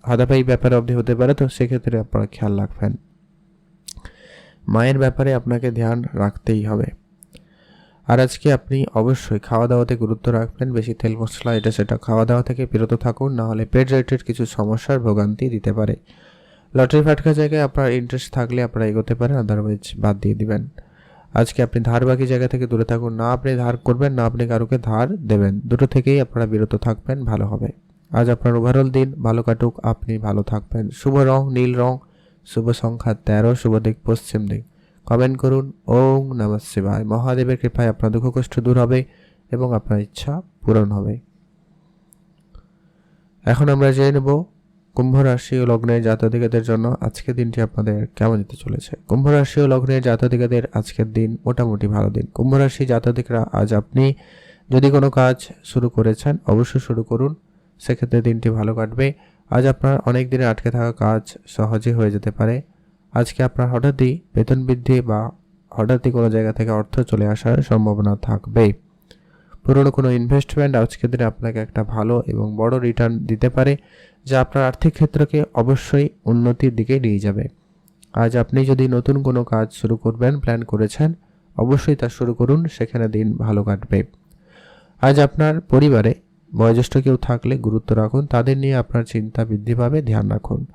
হাতাপাই ব্যাপারে অবধি হতে পারে, তো সেক্ষেত্রে আপনারা খেয়াল রাখবেন। মায়ের ব্যাপারে আপনাকে ধ্যান রাখতেই হবে। আর আজকে আপনি অবশ্যই খাওয়া দাওয়াতে গুরুত্ব রাখবেন, বেশি তেল মশলা এটা সেটা খাওয়া দাওয়া থেকে বিরত থাকুন, না হলে পেট রিলেটেড কিছু সমস্যার ভোগান্তি দিতে পারে। লটারি ফাটকা জায়গায় আপনার ইন্টারেস্ট থাকলে আপনারা এগোতে পারেন, আদারওয়াইজ বাদ দিয়ে দিবেন। আজকে আপনি ধারবাকি জায়গা থেকে দূরে থাকুন, না আপনি ধার করবেন না আপনি কারোকে ধার দেবেন, দুটো থেকেই আপনারা বিরত থাকবেন, ভালো হবে। আজ আপনার ওভারঅল দিন ভালো কাটুক, আপনি ভালো থাকবেন। শুভ রং নীল রং, শুভ সংখ্যা 13, শুভ দিক পশ্চিম দিক। কমেন্ট করুন ওম নমঃ শিবায়। মহাদেবের কৃপায় আপনার দুঃখ কষ্ট দূর হবে এবং আপনার ইচ্ছা পূরণ হবে। এখন আমরা জেনে নেব কুম্ভ রাশি ও লগ্নের জাতকদের জন্য আজকের দিনটি আপনাদের কেমন যেতে চলেছে। কুম্ভ রাশি ও লগ্নের জাতকদের আজকের দিন মোটামুটি ভালো দিন। কুম্ভ রাশি জাতকরা, আজ আপনি যদি কোনো কাজ শুরু করেছেন অবশ্যই শুরু করুন, সেক্ষেত্রে দিনটি ভালো কাটবে। আজ আপনার অনেক দিনে আটকে থাকা কাজ সহজে হয়ে যেতে পারে। আজকে আপনার হঠাৎই বেতন বৃদ্ধি বা হঠাৎই কোনো জায়গা থেকে অর্থ চলে আসার সম্ভাবনা থাকবে। পুরনো কোনো ইনভেস্টমেন্ট আজকের দিনে আপনাকে একটা ভালো এবং বড় রিটার্ন দিতে পারে, যা আপনার আর্থিক ক্ষেত্রকে অবশ্যই উন্নতির দিকে নিয়ে যাবে। আজ আপনি যদি নতুন কোনো কাজ শুরু করবেন প্ল্যান করেছেন, অবশ্যই তা শুরু করুন, সেখানে দিন ভালো কাটবে। আজ আপনার পরিবারে বয়োজ্যেষ্ঠ কেউ থাকলে গুরুত্ব রাখুন, তাদের নিয়ে আপনার চিন্তা বৃদ্ধি পাবে, ধ্যান রাখুন।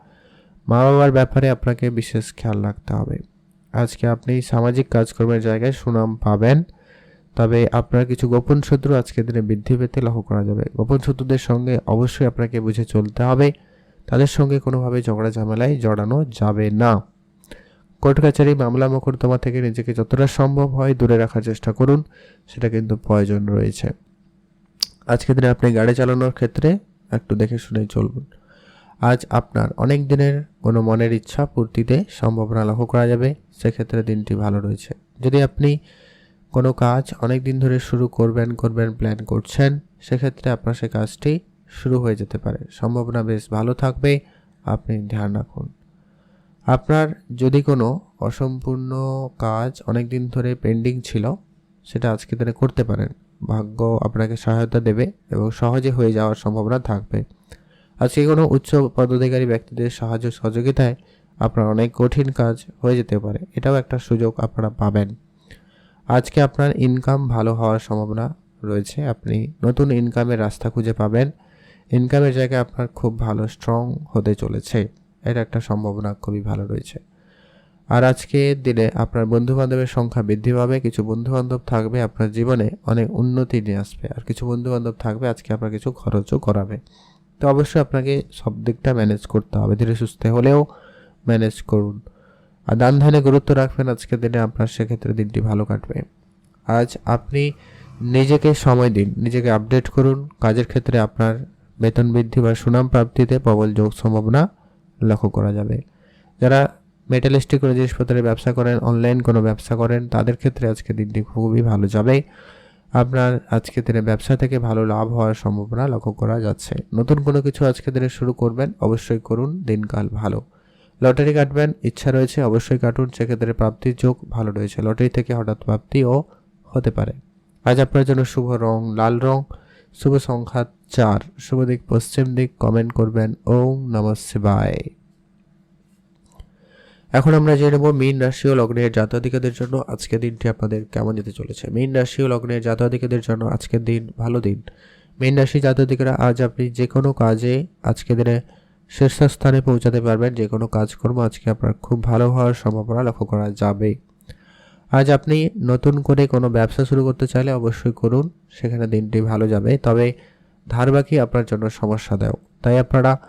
মা বাবার ব্যাপারে আপনাকে বিশেষ খেয়াল রাখতে হবে। আজকে আপনি সামাজিক কাজকর্মের জায়গায় সুনাম পাবেন, তবে আপনার কিছু গোপন শত্রু আজকের দিনে বৃদ্ধি পেতে লক্ষ্য করা যাবে। গোপন শত্রুদের সঙ্গে অবশ্যই আপনাকে বুঝে চলতে হবে, তাদের সঙ্গে কোনোভাবে ঝগড়া ঝামেলায় জড়ানো যাবে না। কোর্ট কাছারি মামলা মোকদ্দমা থেকে নিজেকে যতটা সম্ভব হয় দূরে রাখার চেষ্টা করুন, সেটা কিন্তু প্রয়োজন রয়েছে। আজকের দিনে আপনি গাড়ি চালানোর ক্ষেত্রে একটু দেখে শুনেই চলুন। আজ আপনার অনেক দিনের কোনো মনের ইচ্ছা পূর্তিতে সম্ভাবনা লক্ষ্য করা যাবে, সেক্ষেত্রে দিনটি ভালো রয়েছে। যদি আপনি কোনো কাজ অনেক দিন ধরে শুরু করবেন প্ল্যান করছেন, সেক্ষেত্রে আপনার সে কাজটি শুরু হয়ে যেতে পারে, সম্ভাবনা বেশ ভালো থাকবে, আপনি ধ্যান রাখুন। আপনার যদি কোনো অসম্পূর্ণ কাজ অনেক দিন ধরে পেন্ডিং ছিল, সেটা আজকে দিনে করতে পারেন। ভাগ্য আপনাকে সহায়তা দেবে এবং সহজে হয়ে যাওয়ার সম্ভাবনা থাকবে। আজকে কোনো উচ্চ পদাধিকারী ব্যক্তিদের সাহায্য সহযোগিতায় আপনার অনেক কঠিন কাজ হয়ে যেতে পারে, এটাও একটা সুযোগ আপনারা পাবেন। আজকে আপনার ইনকাম ভালো হওয়ার সম্ভাবনা রয়েছে, আপনি নতুন ইনকামের রাস্তা খুঁজে পাবেন। ইনকামের জায়গায় আপনার খুব ভালো স্ট্রং হতে চলেছে, এটা একটা সম্ভাবনা খুবই ভালো রয়েছে। আর আজকে দিনে আপনার বন্ধুবান্ধবের সংখ্যা বৃদ্ধি পাবে, কিছু বন্ধুবান্ধব থাকবে আপনার জীবনে অনেক উন্নতি নিয়ে আসবে, আর কিছু বন্ধুবান্ধব থাকবে আজকে আপনার কিছু খরচও করাবে। তো অবশ্যই আপনাকে সব দিকটা ম্যানেজ করতে হবে, ধীরে সুস্থে হলেও ম্যানেজ করুন। আর দান ধ্যানে গুরুত্ব রাখবেন আজকের দিনে, আপনার সেক্ষেত্রে দিনটি ভালো কাটবে। আজ আপনি নিজেকে সময় দিন, নিজেকে আপডেট করুন। কাজের ক্ষেত্রে আপনার বেতন বৃদ্ধি বা সুনাম প্রাপ্তিতে প্রবল যোগ সম্ভাবনা লক্ষ্য করা যাবে। যারা মেটালিস্টিক কোনো জিনিসপত্রের ব্যবসা করেন, অনলাইন কোনো ব্যবসা করেন, তাদের ক্ষেত্রে আজকে দিনটি খুবই ভালো যাবে। আপনার আজকে দিনে ব্যবসা থেকে ভালো লাভ হওয়ার সম্ভাবনা লক্ষ্য করা যাচ্ছে। নতুন কোনো কিছু আজকে দিনে শুরু করবেন, অবশ্যই করুন, দিনকাল ভালো। লটারি কাটবেন, ইচ্ছা রয়েছে অবশ্যই কাটুন, সেক্ষেত্রে প্রাপ্তির যোগ ভালো রয়েছে। লটারি থেকে হঠাৎ প্রাপ্তিও হতে পারে। আজ আপনার জন্য শুভ রং লাল রং, শুভ সংখ্যা 4, শুভ দিক পশ্চিম দিক। কমেন্ট করবেন ওম নমঃ শিবায়। এখন আমরা জেনে নেব মীন রাশি ও লগ্নের জাতক-জাতিকাদের জন্য আজকের দিনটি আপনাদের কেমন যেতে চলেছে। মীন রাশি ও লগ্নের জাতক-জাতিকাদের জন্য আজকের দিন ভালো দিন। মীন রাশি জাতক-জাতিকারা আজ আপনি যে কোনো কাজে আজকের দিনে শীর্ষস্থানে পৌঁছাতে পারবেন। যে কোনো কাজকর্ম আজকে আপনার খুব ভালো হওয়ার সম্ভাবনা লক্ষ্য করা যাবে। আজ আপনি নতুন করে কোনো ব্যবসা শুরু করতে চাইলে অবশ্যই করুন, সেখানে দিনটি ভালো যাবে। তবে ধার বাকি আপনার জন্য সমস্যাদায়ক, তাই আপনারা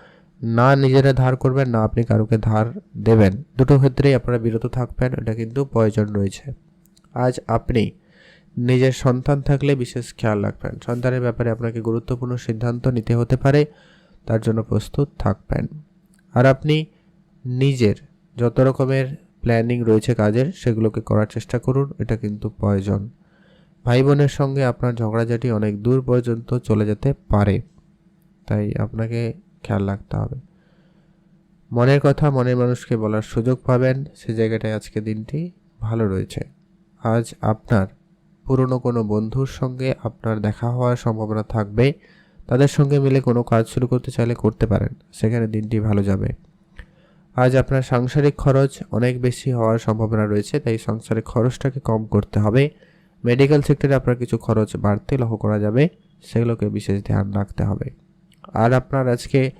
না নিজেরা ধার করবেন, না আপনি কারোকে ধার দেবেন, দুটো ক্ষেত্রেই আপনারা বিরত থাকবেন, এটা কিন্তু প্রয়োজন রয়েছে। আজ আপনি নিজের সন্তান থাকলে বিশেষ খেয়াল রাখবেন, সন্তানের ব্যাপারে আপনাকে গুরুত্বপূর্ণ সিদ্ধান্ত নিতে হতে পারে, তার জন্য প্রস্তুত থাকবেন। আর আপনি নিজের যত রকমের প্ল্যানিং রয়েছে কাজের, সেগুলোকে করার চেষ্টা করুন, এটা কিন্তু প্রয়োজন। ভাই বোনের সঙ্গে আপনার ঝগড়াঝাটি অনেক দূর পর্যন্ত চলে যেতে পারে, তাই আপনাকে খেয়াল রাখতে হবে। মনের কথা মনের মানুষকে বলার সুযোগ পাবেন, সে জায়গাটায় আজকে দিনটি ভালো রয়েছে। আজ আপনার পুরনো কোনো বন্ধুর সঙ্গে আপনার দেখা হওয়ার সম্ভাবনা থাকবে, তাদের সঙ্গে মিলে কোনো কাজ শুরু করতে চাইলে করতে পারেন, সেখানে দিনটি ভালো যাবে। আজ আপনার সাংসারিক খরচ অনেক বেশি হওয়ার সম্ভাবনা রয়েছে, তাই সাংসারিক খরচটাকে কম করতে হবে। মেডিকেল সেক্টরে আপনার কিছু খরচ বাড়তে লক্ষ্য করা যাবে, সেগুলোকে বিশেষ ধ্যান রাখতে হবে। আর আপনার আজকে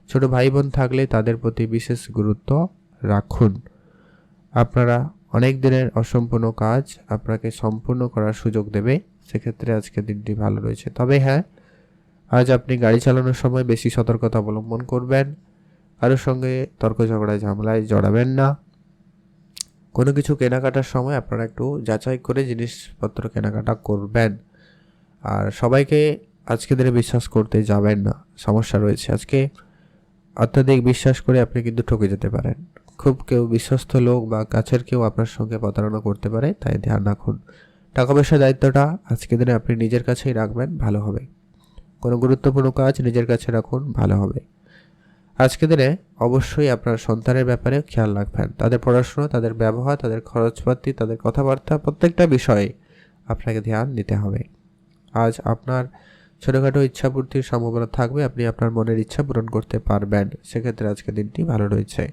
ছোট ভাই বোন থাকলে তাদের প্রতি বিশেষ গুরুত্ব রাখুন। আপনারা অনেক দিনের অসম্পূর্ণ কাজ আপনাকে সম্পূর্ণ করার সুযোগ দেবে, সেক্ষেত্রে আজকে দিনটি ভালো রয়েছে। তবে হ্যাঁ, আজ আপনি গাড়ি চালানোর সময় বেশি সতর্কতা অবলম্বন করবেন, কারোর সঙ্গে তর্ক ঝগড়ায় ঝামেলায় জড়াবেন না। কোনো কিছু কেনাকাটার সময় আপনারা একটু যাচাই করে জিনিসপত্র কেনাকাটা করবেন। আর সবাইকে আজকে দিনে বিশ্বাস করতে যাবেন না, সমস্যা রয়েছে। আজকে অত্যাধিক বিশ্বাস করে আপনি কিন্তু ঠকে যেতে পারেন। খুব কেউ বিশ্বস্ত লোক বা কাছের কেউ আপনার সঙ্গে প্রতারণা করতে পারে, তাই ধ্যান রাখুন। টাকা পয়সার দায়িত্বটা আজকে দিনে আপনি নিজের কাছেই রাখবেন, ভালো হবে। কোনো গুরুত্বপূর্ণ কাজ নিজের কাছে রাখুন, ভালো হবে। আজকে দিনে অবশ্যই আপনার সন্তানের ব্যাপারে খেয়াল রাখবেন, তাদের পড়াশোনা, তাদের ব্যবহার, তাদের খরচপাতি, তাদের কথাবার্তা, প্রত্যেকটা বিষয়ে আপনাকে ধ্যান দিতে হবে। আজ আপনার ছোটোখাটো ইচ্ছাপূর্তির সম্ভাবনা থাকবে, আপনি আপনার মনের ইচ্ছা পূরণ করতে পারবেন, সেক্ষেত্রে আজকে দিনটি ভালো রয়েছে।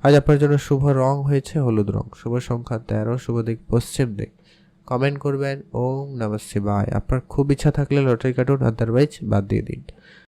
আজ আপনার জন্য শুভ রং হয়েছে হলুদ রং, শুভ সংখ্যা 13, শুভ দিক পশ্চিম দিক। কমেন্ট করবেন ওম নমঃ শিবায়। আপনার খুব ইচ্ছা থাকলে লটারি কাটুন, আদারওয়াইজ বাদ দিয়ে দিন।